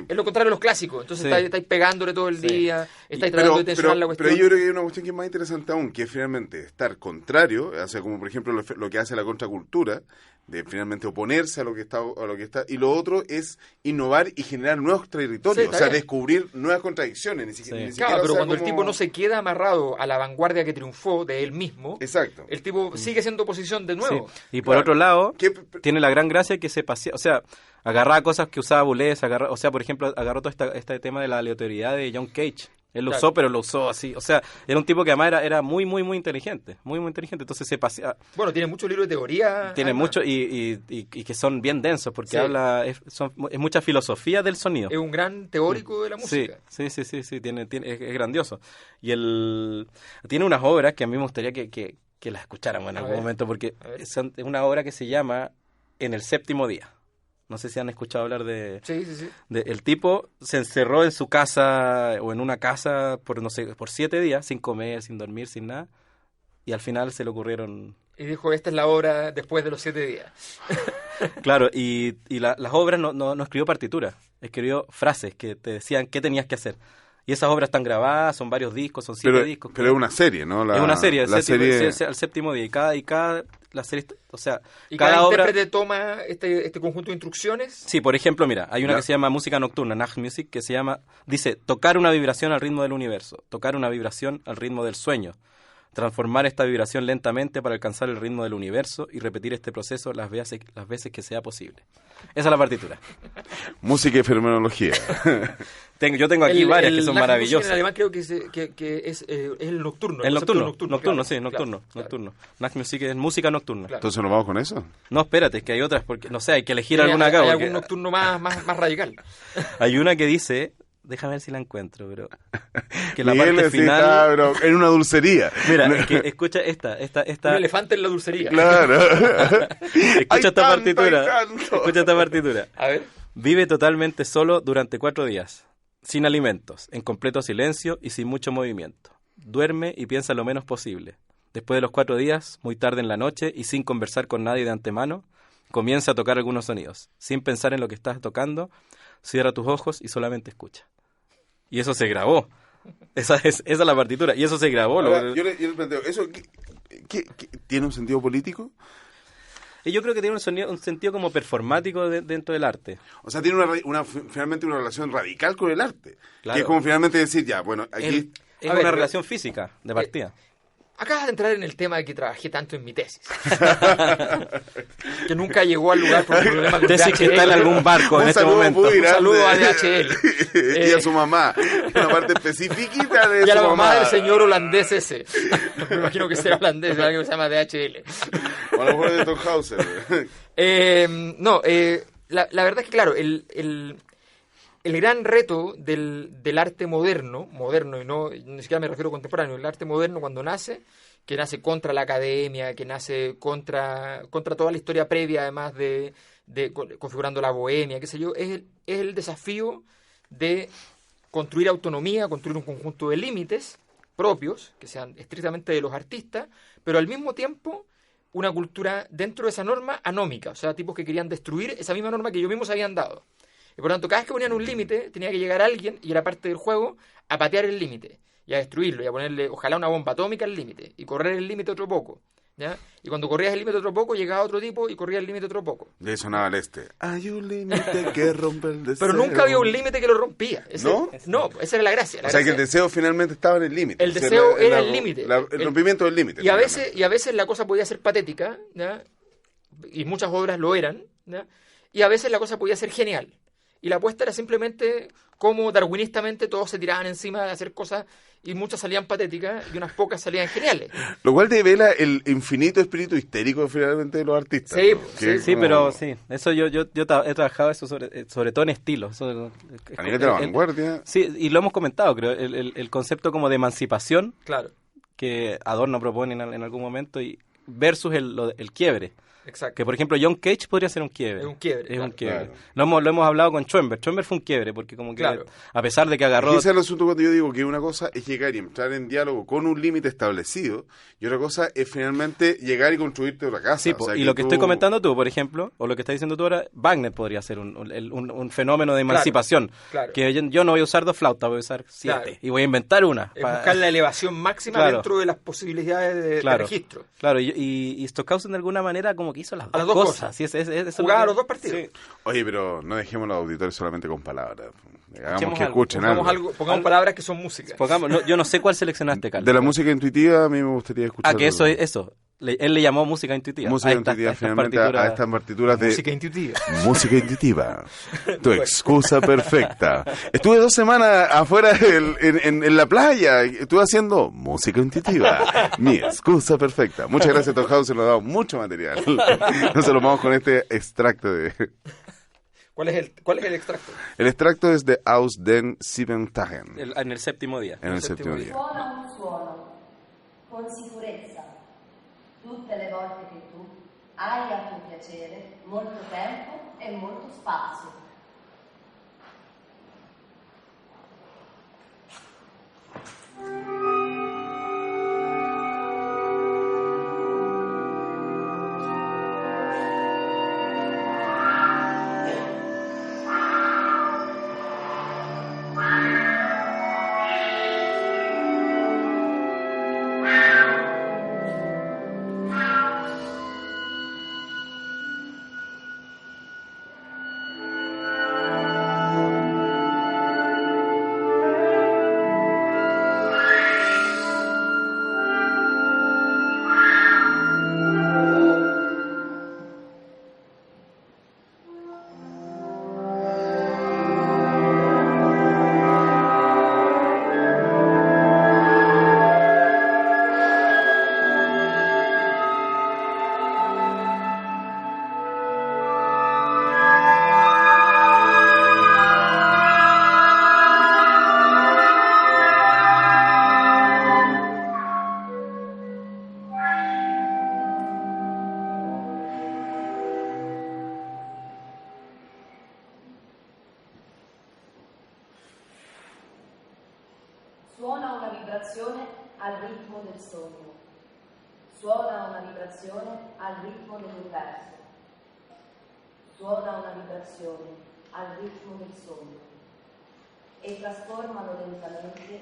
[SPEAKER 4] Es
[SPEAKER 2] lo contrario de los clásicos. Entonces estáis pegándole todo el día, estáis tratando de tensionar la cuestión.
[SPEAKER 4] Pero yo creo que hay una cuestión que es más interesante aún, que es finalmente estar contrario, o sea, como por ejemplo lo que hace la contracultura, de finalmente oponerse a lo que está, y lo otro es innovar y generar nuevos territorios, o sea, descubrir nuevas contradicciones, ni siquiera,
[SPEAKER 2] claro, pero cuando el tipo no se queda amarrado a la vanguardia que triunfó de él mismo,
[SPEAKER 4] exacto,
[SPEAKER 2] el tipo sigue siendo oposición de nuevo.
[SPEAKER 3] Sí. Y por otro lado, tiene la gran gracia que se pasea, o sea, agarraba cosas que usaba Boulez, o sea, por ejemplo, agarró todo este tema de la aleatoriedad de John Cage, Él lo
[SPEAKER 2] Claro.
[SPEAKER 3] usó, pero lo usó así. O sea, era un tipo que además era muy, muy, muy inteligente. Muy, muy inteligente. Entonces se pasea.
[SPEAKER 2] Bueno, tiene muchos libros de teoría.
[SPEAKER 3] Tiene
[SPEAKER 2] además.
[SPEAKER 3] mucho y que son bien densos porque
[SPEAKER 2] Sí.
[SPEAKER 3] habla. Es mucha filosofía del sonido.
[SPEAKER 2] Es un gran teórico de la música.
[SPEAKER 3] Sí, es grandioso. Y tiene unas obras que a mí me gustaría que las escucháramos en
[SPEAKER 2] A
[SPEAKER 3] algún
[SPEAKER 2] ver,
[SPEAKER 3] momento, porque
[SPEAKER 2] a ver.
[SPEAKER 3] es una obra que se llama En el séptimo día. No sé si han escuchado hablar
[SPEAKER 2] Sí, sí, sí.
[SPEAKER 3] el tipo se encerró en su casa o en una casa por, no sé, por 7 días, sin comer, sin dormir, sin nada, y al final se le ocurrieron...
[SPEAKER 2] Y dijo, esta es la obra después de los 7 días.
[SPEAKER 3] Claro, y las obras no escribió partituras, escribió frases que te decían qué tenías que hacer. Y esas obras están grabadas, son varios discos, son 7 discos.
[SPEAKER 4] Pero es una serie, ¿no?
[SPEAKER 3] Es una serie,
[SPEAKER 4] la serie...
[SPEAKER 3] al séptimo día. Y cada la serie, o sea,
[SPEAKER 2] Y
[SPEAKER 3] cada obra...
[SPEAKER 2] intérprete toma este conjunto de instrucciones.
[SPEAKER 3] Sí, por ejemplo, mira, hay una
[SPEAKER 4] Ya.
[SPEAKER 3] que se llama música nocturna, Nachtmusik, que dice, tocar una vibración al ritmo del universo, tocar una vibración al ritmo del sueño, transformar esta vibración lentamente para alcanzar el ritmo del universo y repetir este proceso las veces que sea posible. Esa es la partitura.
[SPEAKER 4] Música y fenomenología.
[SPEAKER 3] Yo tengo aquí varias que son
[SPEAKER 2] Nachtmusik
[SPEAKER 3] maravillosas.
[SPEAKER 2] En alemán creo que es el nocturno.
[SPEAKER 3] El
[SPEAKER 2] concepto
[SPEAKER 3] nocturno,
[SPEAKER 2] claro,
[SPEAKER 3] sí, nocturno,
[SPEAKER 2] claro.
[SPEAKER 3] nocturno. Nachtmusik es música nocturna.
[SPEAKER 2] Claro.
[SPEAKER 4] Entonces nos vamos con eso.
[SPEAKER 3] No, espérate, es que hay otras, porque no sé, hay que elegir
[SPEAKER 2] ¿Hay
[SPEAKER 3] alguna acá. porque
[SPEAKER 2] algún nocturno más radical?
[SPEAKER 3] hay una que dice, déjame ver si la encuentro, pero que la
[SPEAKER 4] Miguel
[SPEAKER 3] parte
[SPEAKER 4] sí
[SPEAKER 3] final...
[SPEAKER 4] está, pero en una dulcería.
[SPEAKER 3] Mira, es que escucha esta.
[SPEAKER 2] Un elefante en la dulcería.
[SPEAKER 4] Claro.
[SPEAKER 3] Escucha
[SPEAKER 4] Hay
[SPEAKER 3] esta
[SPEAKER 4] tanto,
[SPEAKER 3] partitura.
[SPEAKER 4] hay tanto.
[SPEAKER 3] Escucha esta partitura.
[SPEAKER 2] A ver.
[SPEAKER 3] Vive totalmente solo durante 4 días, sin alimentos, en completo silencio y sin mucho movimiento. Duerme y piensa lo menos posible. Después de los 4 días, muy tarde en la noche y sin conversar con nadie de antemano, comienza a tocar algunos sonidos. Sin pensar en lo que estás tocando, cierra tus ojos y solamente escucha. Y eso se grabó. Esa es la partitura. Y eso se grabó.
[SPEAKER 4] Ahora, yo le planteo, ¿eso qué tiene un sentido político?
[SPEAKER 3] Y yo creo que tiene un sentido como performático dentro del arte.
[SPEAKER 4] O sea, tiene finalmente una relación radical con el arte.
[SPEAKER 3] Claro.
[SPEAKER 4] Que es como finalmente decir, ya, bueno, aquí...
[SPEAKER 3] Es
[SPEAKER 2] A
[SPEAKER 3] una
[SPEAKER 2] ver,
[SPEAKER 3] relación física de partida.
[SPEAKER 2] Acabas de entrar en el tema de que trabajé tanto en mi tesis. Que nunca llegó al lugar por un problema con
[SPEAKER 3] Tesis que está en algún barco en
[SPEAKER 4] Un
[SPEAKER 3] este
[SPEAKER 4] saludo
[SPEAKER 3] momento.
[SPEAKER 4] muy
[SPEAKER 2] Un saludo
[SPEAKER 4] grande.
[SPEAKER 2] a DHL.
[SPEAKER 4] Y a su mamá. Una parte específica de
[SPEAKER 2] Y a
[SPEAKER 4] su
[SPEAKER 2] la mamá del
[SPEAKER 4] mamá.
[SPEAKER 2] señor holandés ese. Me imagino que será holandés, algo que se llama DHL.
[SPEAKER 4] O a lo mejor de Tom Hauser.
[SPEAKER 2] La verdad es que, claro, el gran reto del arte moderno, y no ni siquiera me refiero a contemporáneo, el arte moderno cuando nace, que nace contra la academia, que nace contra toda la historia previa, además de configurando la bohemia, qué sé yo, es el desafío de construir autonomía, construir un conjunto de límites propios, que sean estrictamente de los artistas, pero al mismo tiempo una cultura dentro de esa norma anómica, o sea, tipos que querían destruir esa misma norma que ellos mismos habían dado. Y por lo tanto, cada vez que ponían un límite, tenía que llegar alguien, y era parte del juego, a patear el límite, y a destruirlo, y a ponerle, ojalá, una bomba atómica al límite, y correr el límite otro poco, ¿ya? Y cuando corrías el límite otro poco, llegaba otro tipo y corría el límite otro poco.
[SPEAKER 4] De eso sonaba al este. Hay un límite que rompe el deseo.
[SPEAKER 2] Pero nunca había un límite que lo rompía.
[SPEAKER 4] ¿No?
[SPEAKER 2] No, esa era la gracia.
[SPEAKER 4] O sea, que el deseo finalmente estaba en el límite.
[SPEAKER 2] El
[SPEAKER 4] O sea,
[SPEAKER 2] deseo era el límite.
[SPEAKER 4] El rompimiento del límite.
[SPEAKER 2] Y a
[SPEAKER 4] finalmente.
[SPEAKER 2] veces la cosa podía ser patética, ¿ya? Y muchas obras lo eran, ¿ya? Y a veces la cosa podía ser genial. Y la apuesta era simplemente cómo darwinistamente todos se tiraban encima de hacer cosas y muchas salían patéticas y unas pocas salían geniales.
[SPEAKER 4] Lo cual devela el infinito espíritu histérico finalmente de los artistas.
[SPEAKER 2] Sí,
[SPEAKER 4] ¿no?
[SPEAKER 2] sí,
[SPEAKER 4] Que es
[SPEAKER 3] Sí,
[SPEAKER 4] como-
[SPEAKER 3] pero sí, eso yo he trabajado eso sobre todo en estilo. Eso,
[SPEAKER 4] A nivel de la vanguardia.
[SPEAKER 3] Sí, y lo hemos comentado, creo, el concepto como de emancipación
[SPEAKER 2] Claro,
[SPEAKER 3] que Adorno propone en algún momento y versus el quiebre.
[SPEAKER 2] exacto.
[SPEAKER 3] Que por ejemplo John Cage podría ser un quiebre.
[SPEAKER 2] Es un quiebre,
[SPEAKER 3] Es
[SPEAKER 2] claro.
[SPEAKER 3] un quiebre.
[SPEAKER 4] Claro.
[SPEAKER 3] Lo hemos hablado con Schoenberg. Schoenberg fue un quiebre porque como que
[SPEAKER 2] Claro.
[SPEAKER 3] a pesar de que
[SPEAKER 4] Y
[SPEAKER 3] agarró...
[SPEAKER 4] ese es el asunto cuando yo digo que una cosa es llegar y entrar en diálogo con un límite establecido y otra cosa es finalmente llegar y construirte otra casa.
[SPEAKER 3] Sí,
[SPEAKER 4] O sea,
[SPEAKER 3] y lo que
[SPEAKER 4] tú-
[SPEAKER 3] estoy comentando tú, por ejemplo, o lo que estás diciendo tú ahora, Wagner podría ser un fenómeno de emancipación.
[SPEAKER 2] claro.
[SPEAKER 3] Que yo no voy a usar 2 flautas, voy a usar 7.
[SPEAKER 2] Claro.
[SPEAKER 3] Y voy a inventar una.
[SPEAKER 2] Es buscar la elevación máxima
[SPEAKER 3] Claro.
[SPEAKER 2] dentro de las posibilidades de
[SPEAKER 3] Claro.
[SPEAKER 2] registro.
[SPEAKER 3] Claro, y Stockhausen de alguna manera como que hizo las
[SPEAKER 2] las
[SPEAKER 3] dos
[SPEAKER 2] dos
[SPEAKER 3] cosas.
[SPEAKER 2] cosas.
[SPEAKER 3] Sí, eso es
[SPEAKER 2] Jugaba
[SPEAKER 3] lo que-
[SPEAKER 2] los dos partidos.
[SPEAKER 3] Sí.
[SPEAKER 4] Oye, pero no dejemos a los auditores solamente con palabras. Hagamos
[SPEAKER 3] Escuchemos
[SPEAKER 4] que
[SPEAKER 3] algo.
[SPEAKER 4] escuchen algo.
[SPEAKER 2] Pongamos palabras que son música.
[SPEAKER 3] Yo no sé cuál seleccionaste, Carlos.
[SPEAKER 4] De la música intuitiva a mí me gustaría escuchar...
[SPEAKER 3] Que eso. él le llamó música intuitiva.
[SPEAKER 4] Música intuitiva, finalmente, a estas partituras de...
[SPEAKER 2] Música intuitiva.
[SPEAKER 4] Música intuitiva. Tu excusa perfecta. Estuve 2 semanas afuera en la playa. Estuve haciendo música intuitiva. Mi excusa perfecta. Muchas gracias, Stockhausen. Nos ha dado mucho material. Nos lo vamos con este extracto de...
[SPEAKER 2] ¿Cuál es el extracto?
[SPEAKER 4] El extracto es de Aus den Sieben Tagen.
[SPEAKER 3] En el séptimo día.
[SPEAKER 4] En el séptimo día.
[SPEAKER 7] Suona un suono con sicurezza tutte le volte che tu hai a tuo piacere molto tempo e molto spazio. Suona una vibrazione al ritmo del sogno. Suona una vibrazione al ritmo dell'universo. Suona una vibrazione al ritmo del sogno. E trasformalo lentamente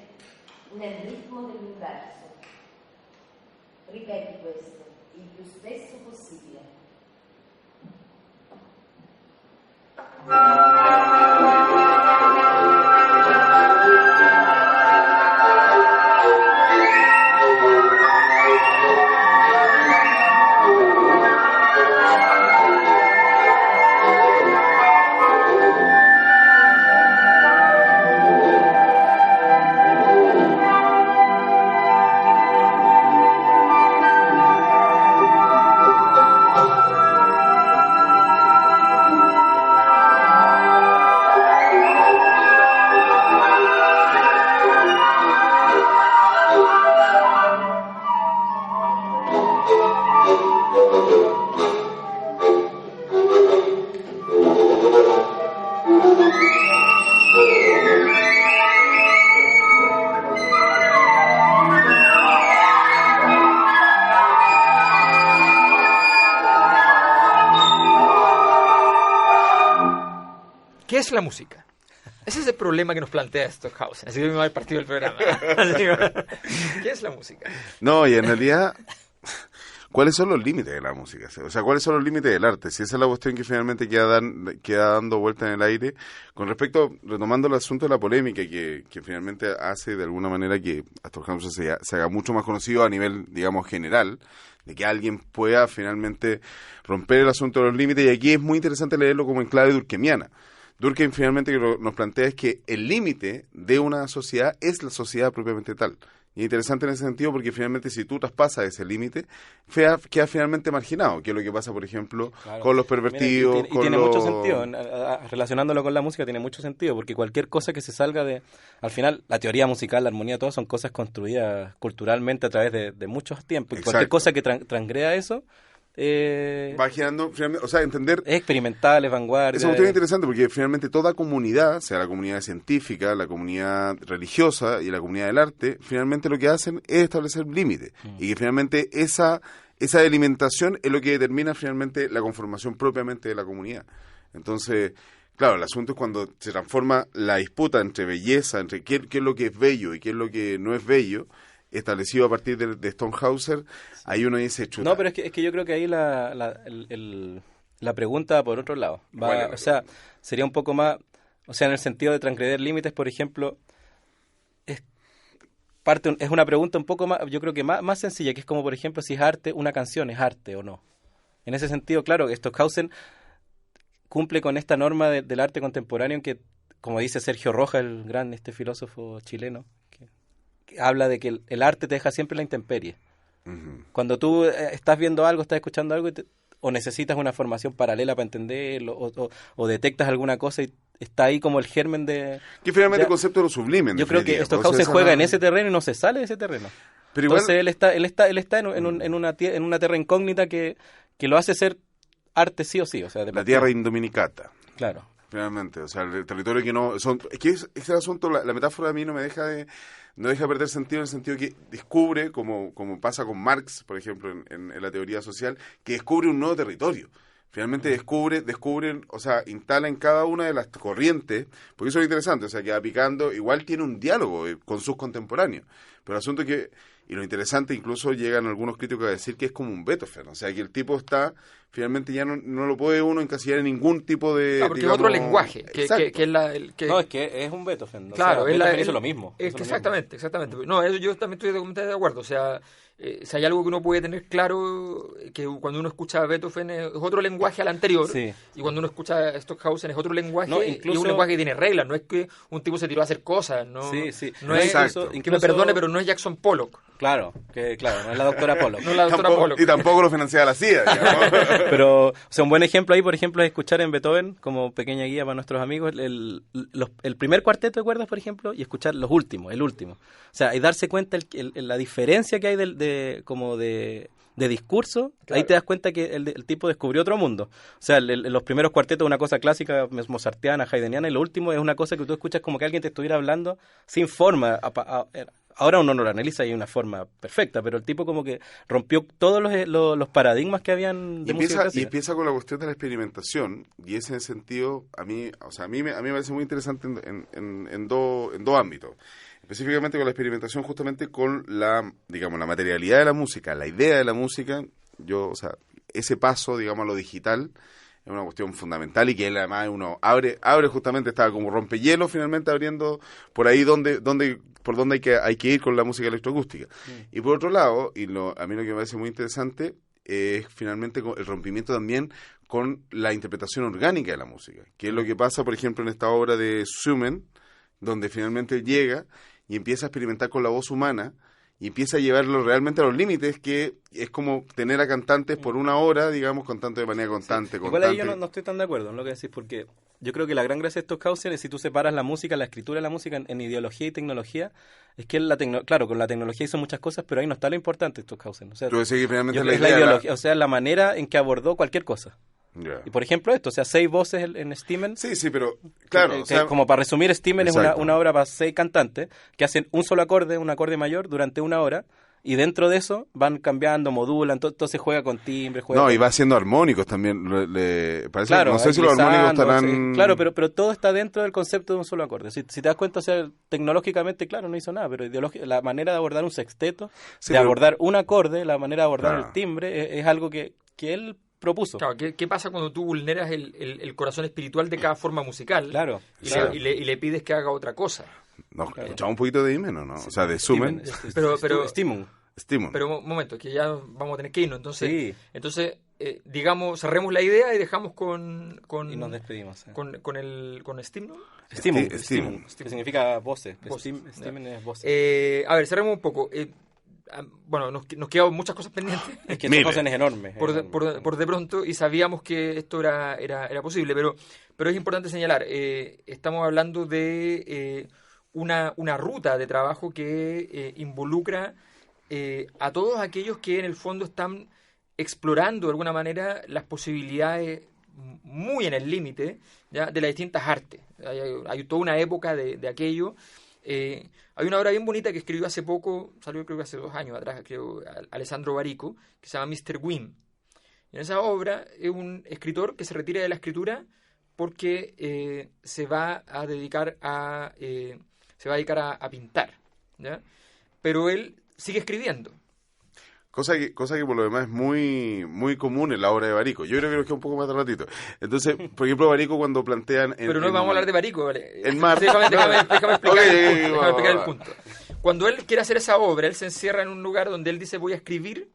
[SPEAKER 7] nel ritmo dell'universo. Ripeti questo il più spesso possibile.
[SPEAKER 2] ¿Qué es la música? Ese es el problema que nos plantea Stockhausen. Así que me va el partido del programa. ¿Qué es la música?
[SPEAKER 4] No, y en realidad, ¿cuáles son los límites de la música? O sea, ¿cuáles son los límites del arte? Si esa es la cuestión que finalmente queda dando vuelta en el aire. Con respecto, retomando el asunto de la polémica que finalmente hace de alguna manera que Stockhausen se haga mucho más conocido a nivel, digamos, general, de que alguien pueda finalmente romper el asunto de los límites. Y aquí es muy interesante leerlo como en clave durkheimiana. Durkheim finalmente lo que nos plantea es que el límite de una sociedad es la sociedad propiamente tal. Y es interesante en ese sentido porque finalmente si tú traspasas ese límite, queda finalmente marginado, que es lo que pasa, por ejemplo, claro, con los pervertidos.
[SPEAKER 3] Mira, y tiene mucho sentido, relacionándolo con la música tiene mucho sentido, porque cualquier cosa que se salga de... Al final, la teoría musical, la armonía, todo son cosas construidas culturalmente a través de muchos tiempos. Y cualquier cosa que transgreda eso...
[SPEAKER 4] va girando, finalmente, o sea, entender...
[SPEAKER 3] Es experimental, es vanguardia.
[SPEAKER 4] Es muy interesante porque finalmente toda comunidad, sea la comunidad científica, la comunidad religiosa y la comunidad del arte, finalmente lo que hacen es establecer límites. Y que finalmente esa delimitación es lo que determina finalmente la conformación propiamente de la comunidad. Entonces, claro, el asunto es cuando se transforma la disputa entre belleza, entre qué es lo que es bello y qué es lo que no es bello, establecido a partir de Stockhausen, ahí uno dice chuta.
[SPEAKER 3] No, pero es que yo creo que ahí la pregunta va por otro lado. O sea, sería un poco más, o sea, en el sentido de transgredir límites, por ejemplo, es una pregunta un poco más, yo creo que más sencilla, que es como, por ejemplo, si es arte, una canción es arte o no. En ese sentido, claro, Stockhausen cumple con esta norma del arte contemporáneo en que, como dice Sergio Rojas, el gran filósofo chileno, que habla de que el arte te deja siempre en la intemperie. Uh-huh. Cuando tú estás viendo algo, estás escuchando algo, o necesitas una formación paralela para entenderlo, o detectas alguna cosa y está ahí como el germen de...
[SPEAKER 4] Que finalmente el concepto de lo sublime.
[SPEAKER 3] Yo creo que Stockhausen juega en ese terreno y no se sale de ese terreno. Pero igual, entonces él está en una tierra incógnita que lo hace ser arte sí o sí. O sea,
[SPEAKER 4] la tierra indominicata.
[SPEAKER 3] Claro.
[SPEAKER 4] Finalmente, o sea, el territorio que no... es que ese asunto, la metáfora a mí no deja perder sentido, en el sentido que descubre, como pasa con Marx, por ejemplo, en la teoría social, que descubre un nuevo territorio. Finalmente descubren, o sea, instala en cada una de las corrientes, porque eso es interesante, o sea, que Apicando igual tiene un diálogo con sus contemporáneos, pero el asunto es que, y lo interesante, incluso llegan algunos críticos a decir que es como un Beethoven, o sea, que el tipo está, finalmente ya no lo puede uno encasillar en ningún tipo de...
[SPEAKER 2] porque es otro lenguaje, que es
[SPEAKER 3] No, es que es un Beethoven,
[SPEAKER 2] claro,
[SPEAKER 3] Beethoven hizo lo mismo.
[SPEAKER 2] Exactamente. No, eso yo también estoy completamente de acuerdo, o sea... si hay algo que uno puede tener claro, que cuando uno escucha a Beethoven es otro lenguaje al anterior,
[SPEAKER 3] sí.
[SPEAKER 2] Y cuando uno escucha a Stockhausen es otro lenguaje,
[SPEAKER 3] incluso...
[SPEAKER 2] y es un lenguaje que tiene reglas, no es que un tipo se tiró a hacer cosas, no,
[SPEAKER 3] sí.
[SPEAKER 2] No es, que me perdone, pero no es Jackson Pollock.
[SPEAKER 3] Claro, no es la doctora Pollock.
[SPEAKER 2] No es la doctora Pollock.
[SPEAKER 4] Y tampoco lo financiaba la CIA, digamos.
[SPEAKER 3] Pero, o sea, un buen ejemplo ahí, por ejemplo, es escuchar en Beethoven, como pequeña guía para nuestros amigos, el primer cuarteto de cuerdas, por ejemplo, y escuchar el último. O sea, y darse cuenta la diferencia que hay de discurso, claro. Ahí te das cuenta que el tipo descubrió otro mundo. O sea, los primeros cuartetos es una cosa clásica, mozartiana, haydniana, y lo último es una cosa que tú escuchas como que alguien te estuviera hablando sin forma. Ahora uno no lo analiza y hay una forma perfecta, pero el tipo como que rompió todos los paradigmas que habían de música clásica.
[SPEAKER 4] Y empieza con la cuestión de la experimentación, y ese sentido, a mí me parece muy interesante en dos ámbitos. Específicamente con la experimentación, justamente con la materialidad de la música, la idea de la música. Ese paso, digamos, a lo digital es una cuestión fundamental, y que él además uno abre justamente, estaba como rompehielo, finalmente abriendo por ahí por donde hay que ir con la música electroacústica. Y por otro lado, a mí lo que me parece muy interesante es finalmente el rompimiento también con la interpretación orgánica de la música, que es lo que pasa, por ejemplo, en esta obra de Schumann, donde finalmente llega y empieza a experimentar con la voz humana y empieza a llevarlo realmente a los límites, que es como tener a cantantes por una hora, digamos, cantando de manera constante. Sí.
[SPEAKER 3] Igual ahí yo no estoy tan de acuerdo en lo que decís, porque yo creo que la gran gracia de Stockhausen es, si tú separas la música, la escritura de la música en ideología y tecnología, es que claro, con la tecnología hizo muchas cosas, pero ahí no está lo importante de Stockhausen. O sea,
[SPEAKER 4] pero sí, finalmente
[SPEAKER 3] es la ideología, o sea, la manera en que abordó cualquier cosa.
[SPEAKER 4] Yeah.
[SPEAKER 3] Y por ejemplo esto, o sea, 6 voces en Stimmen.
[SPEAKER 4] Sí, pero claro.
[SPEAKER 3] Como para resumir, Stimmen es una obra para 6 cantantes que hacen un solo acorde, un acorde mayor, durante 1 hora. Y dentro de eso van cambiando, modulan, entonces juega con timbre.
[SPEAKER 4] Y va haciendo armónicos también. Parece, claro, no sé si los armónicos estarán...
[SPEAKER 3] Sí, claro, pero todo está dentro del concepto de un solo acorde. Si te das cuenta, o sea, tecnológicamente, claro, no hizo nada, pero la manera de abordar un sexteto, abordar un acorde, la manera de abordar el timbre, es algo que él propuso.
[SPEAKER 2] Claro, ¿qué pasa cuando tú vulneras el corazón espiritual de cada forma musical?
[SPEAKER 3] Claro.
[SPEAKER 2] Y le pides que haga otra cosa.
[SPEAKER 4] Escuchamos un poquito de Himeno, ¿no? O sea, de Schumann.
[SPEAKER 2] Pero un momento, que ya vamos a tener que irnos. Entonces digamos, cerremos la idea y dejamos
[SPEAKER 3] y nos despedimos.
[SPEAKER 2] Con Stimmen.
[SPEAKER 3] Stimmen, que significa voces. Stimmen es voces.
[SPEAKER 2] A ver, cerremos un poco. Bueno, nos quedan muchas cosas pendientes.
[SPEAKER 3] Es que Stockhausen es enorme.
[SPEAKER 2] Por de pronto, y sabíamos que esto era posible, pero es importante señalar, estamos hablando de una ruta de trabajo que involucra a todos aquellos que en el fondo están explorando de alguna manera las posibilidades muy en el límite de las distintas artes. Hay toda una época de aquello. Hay una obra bien bonita que escribió hace poco, salió creo que hace 2 años atrás, Alessandro Barico, que se llama Mr. Wim. Y en esa obra es un escritor que se retira de la escritura porque se va a dedicar a pintar, ¿ya? Pero él sigue escribiendo.
[SPEAKER 4] Cosa que por lo demás es muy muy común en la obra de Barico. Yo creo que nos queda un poco más de ratito. Entonces, por ejemplo, Barico cuando plantean...
[SPEAKER 2] Pero no vamos a hablar de Barico, ¿vale?
[SPEAKER 4] El mar.
[SPEAKER 2] Déjame explicar el punto. cuando él quiere hacer esa obra, él se encierra en un lugar donde él dice voy a escribir,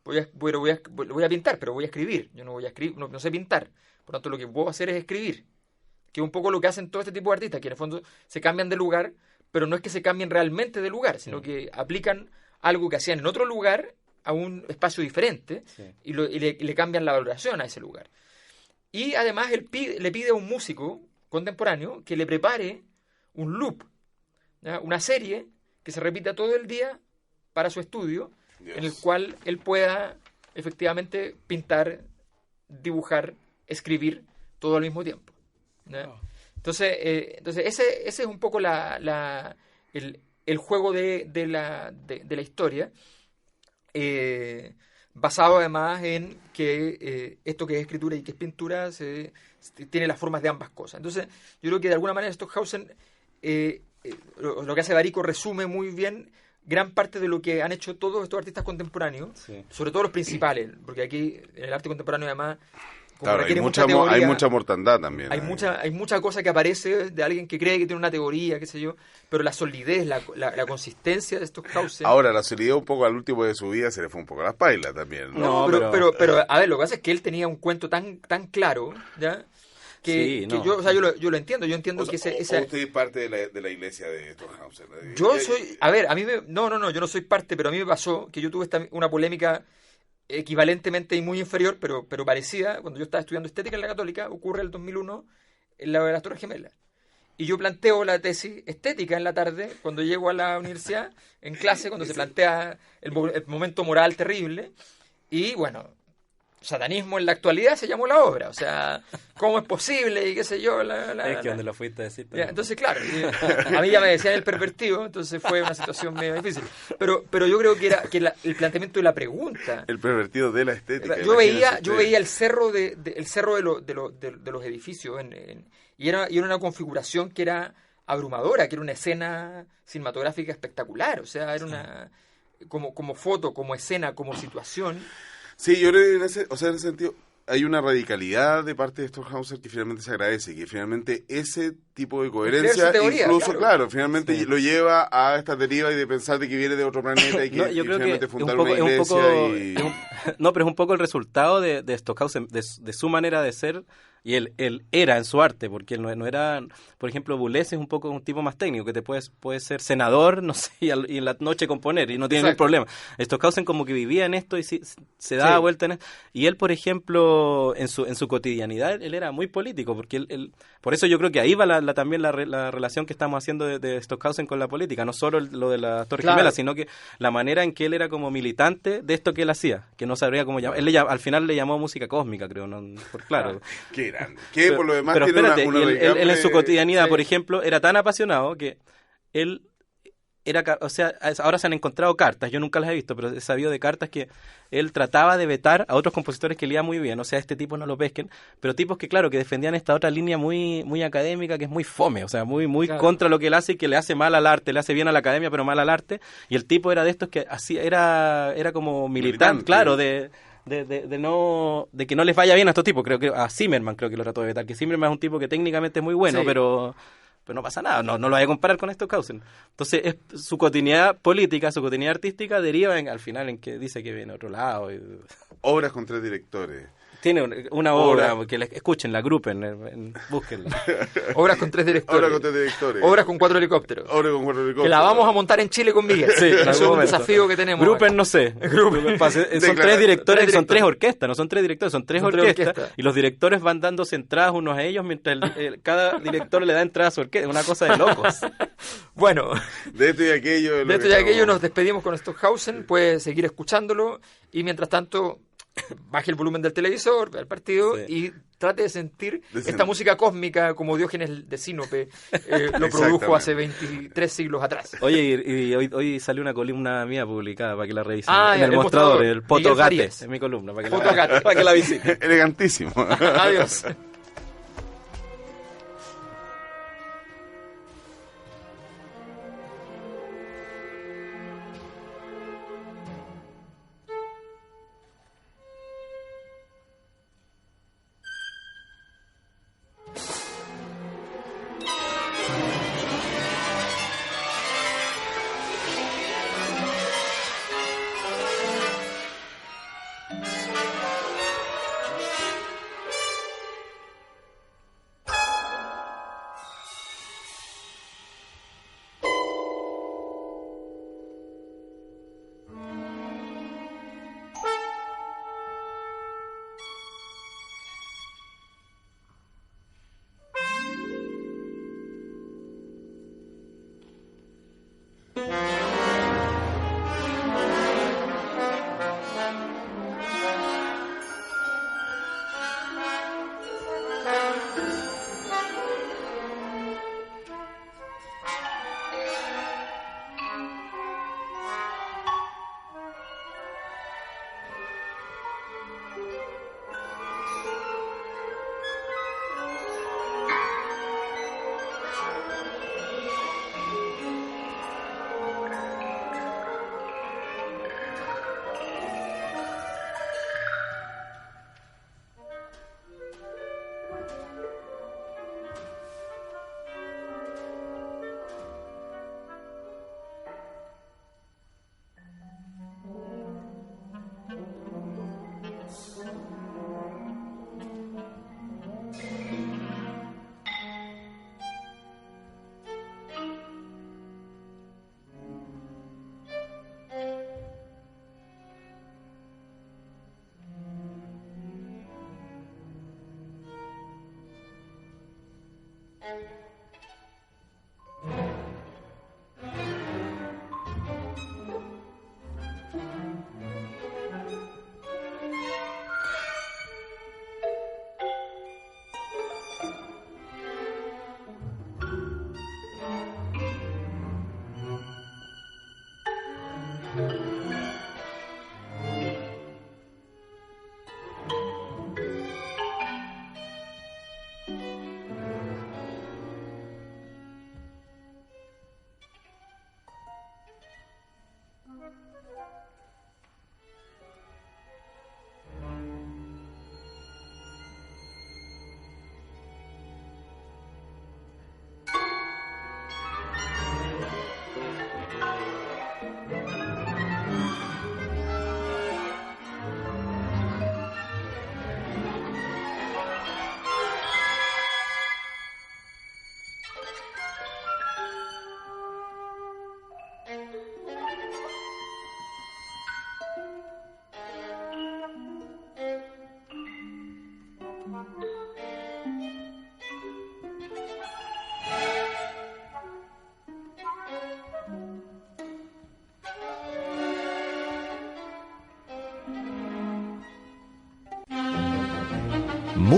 [SPEAKER 2] voy a pintar, pero voy a escribir. Yo no voy a escribir, no sé pintar. Por lo tanto, lo que puedo hacer es escribir. Que es un poco lo que hacen todo este tipo de artistas, que en el fondo se cambian de lugar, pero no es que se cambien realmente de lugar, sino que aplican algo que hacían en otro lugar a un espacio diferente y le cambian la valoración a ese lugar. Y además él le pide a un músico contemporáneo que le prepare un loop, ¿ya? Una serie que se repita todo el día para su estudio, en el cual él pueda efectivamente pintar, dibujar, escribir todo al mismo tiempo, ¿ya? Entonces ese es un poco el juego de la historia, basado además en que esto que es escritura y que es pintura tiene las formas de ambas cosas. Entonces yo creo que de alguna manera Stockhausen, lo que hace Barico, resume muy bien gran parte de lo que han hecho todos estos artistas contemporáneos, sobre todo los principales, porque aquí en el arte contemporáneo además
[SPEAKER 4] claro, hay mucha mortandad también. Hay
[SPEAKER 2] mucha cosa que aparece de alguien que cree que tiene una teoría, qué sé yo, pero la solidez, la consistencia de Stockhausen...
[SPEAKER 4] Ahora, la solidez un poco al último de su vida se le fue un poco a las pailas también, ¿no?
[SPEAKER 2] Pero a ver, lo que pasa es que él tenía un cuento tan claro, ¿ya? Que yo lo entiendo. Yo entiendo que
[SPEAKER 4] usted es parte de la iglesia de Stockhausen.
[SPEAKER 2] Yo soy... A ver, a mí no, yo no soy parte, pero a mí me pasó que yo tuve una polémica equivalentemente y muy inferior, pero parecida, cuando yo estaba estudiando estética en la Católica. Ocurre el 2001 en la de las Torres Gemelas. Y yo planteo la tesis estética en la tarde, cuando llego a la universidad, en clase, cuando se plantea el momento moral terrible. Y bueno, satanismo en la actualidad se llamó la obra. O sea, ¿cómo es posible? Y qué sé yo.
[SPEAKER 3] Es que donde lo fuiste a decir.
[SPEAKER 2] Entonces, claro, a mí ya me decían el pervertido, entonces fue una situación medio difícil. Pero yo creo que el planteamiento de la pregunta...
[SPEAKER 4] El pervertido de la estética.
[SPEAKER 2] Yo veía el cerro de los edificios y era una configuración que era abrumadora, que era una escena cinematográfica espectacular. O sea, era una... Como foto, como escena, como situación...
[SPEAKER 4] Sí, yo creo que en ese sentido hay una radicalidad de parte de Stockhausen que finalmente se agradece, que finalmente ese tipo de coherencia, teoría, incluso, claro, finalmente lo lleva a esta deriva y de pensar de que viene de otro planeta y que finalmente fundar una iglesia.
[SPEAKER 3] Pero es un poco el resultado de Stockhausen, de su manera de ser. Y él era en su arte, porque él no era, por ejemplo, Boulez es un poco un tipo más técnico, que te puede ser senador, no sé, y en la noche componer, y no tiene ningún problema. Stockhausen como que vivía en esto y se daba vuelta en esto. Y él, por ejemplo, en su cotidianidad, él era muy político, porque él por eso yo creo que ahí va también la relación que estamos haciendo de Stockhausen con la política, no solo lo de las Torres Gemelas, sino que la manera en que él era como militante de esto que él hacía, que no sabría cómo llamar. Al final le llamó música cósmica, creo, claro.
[SPEAKER 4] Qué grande. Que por lo demás
[SPEAKER 3] pero
[SPEAKER 4] tiene
[SPEAKER 3] espérate, él en su cotidianidad,
[SPEAKER 2] Sí.
[SPEAKER 3] por ejemplo, era tan apasionado que él era, o sea, ahora se han encontrado cartas, yo nunca las he visto, pero he sabido de cartas que él trataba de vetar a otros compositores que leía muy bien, o sea, este tipo no lo pesquen, pero tipos que, claro, que defendían esta otra línea muy muy académica, que es muy fome, o sea, muy contra lo que él hace y que le hace mal al arte, le hace bien a la academia, pero mal al arte, y el tipo era de estos que así era como militante, claro, de que no les vaya bien a estos tipos. Creo que a Zimmerman creo que lo trató de vetar, que Zimmerman es un tipo que técnicamente es muy bueno, pero no pasa nada, no lo vaya a comparar con Stockhausen. Entonces su cotidianidad política, su cotidianidad artística deriva al final en que dice que viene a otro lado.
[SPEAKER 4] Obras con 3 directores.
[SPEAKER 3] Tiene una obra, que escuchen, la grupen, búsquenla.
[SPEAKER 2] Obras con 3 directores. Obras con 4 helicópteros. Que la vamos a montar en Chile con Miguel.
[SPEAKER 3] Sí,
[SPEAKER 2] ese es un desafío que tenemos.
[SPEAKER 3] Grupen, no sé. Son 3 directores, son 3 orquestas, no son 3 directores, son 3 orquestas. Y los directores van dándose entradas unos a ellos mientras cada director le da entrada a su orquesta. Es una cosa de locos.
[SPEAKER 2] Bueno,
[SPEAKER 4] de esto y aquello
[SPEAKER 2] nos despedimos con Stockhausen. Puede seguir escuchándolo y mientras tanto baje el volumen del televisor, vea el partido y trate de sentir esta música cósmica como Diógenes de Sinope lo produjo hace 23 siglos atrás.
[SPEAKER 3] Oye, y hoy salió una columna mía publicada para que la revisen.
[SPEAKER 2] En el mostrador,
[SPEAKER 3] el Potogate, es mi columna, para que la visiten.
[SPEAKER 4] Elegantísimo.
[SPEAKER 2] Adiós.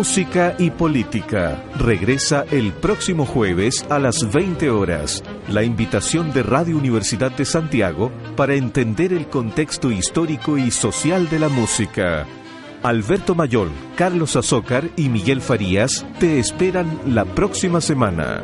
[SPEAKER 1] Música y Política regresa el próximo jueves a las 20 horas. La invitación de Radio Universidad de Santiago para entender el contexto histórico y social de la música. Alberto Mayol, Carlos Azócar y Miguel Farías te esperan la próxima semana.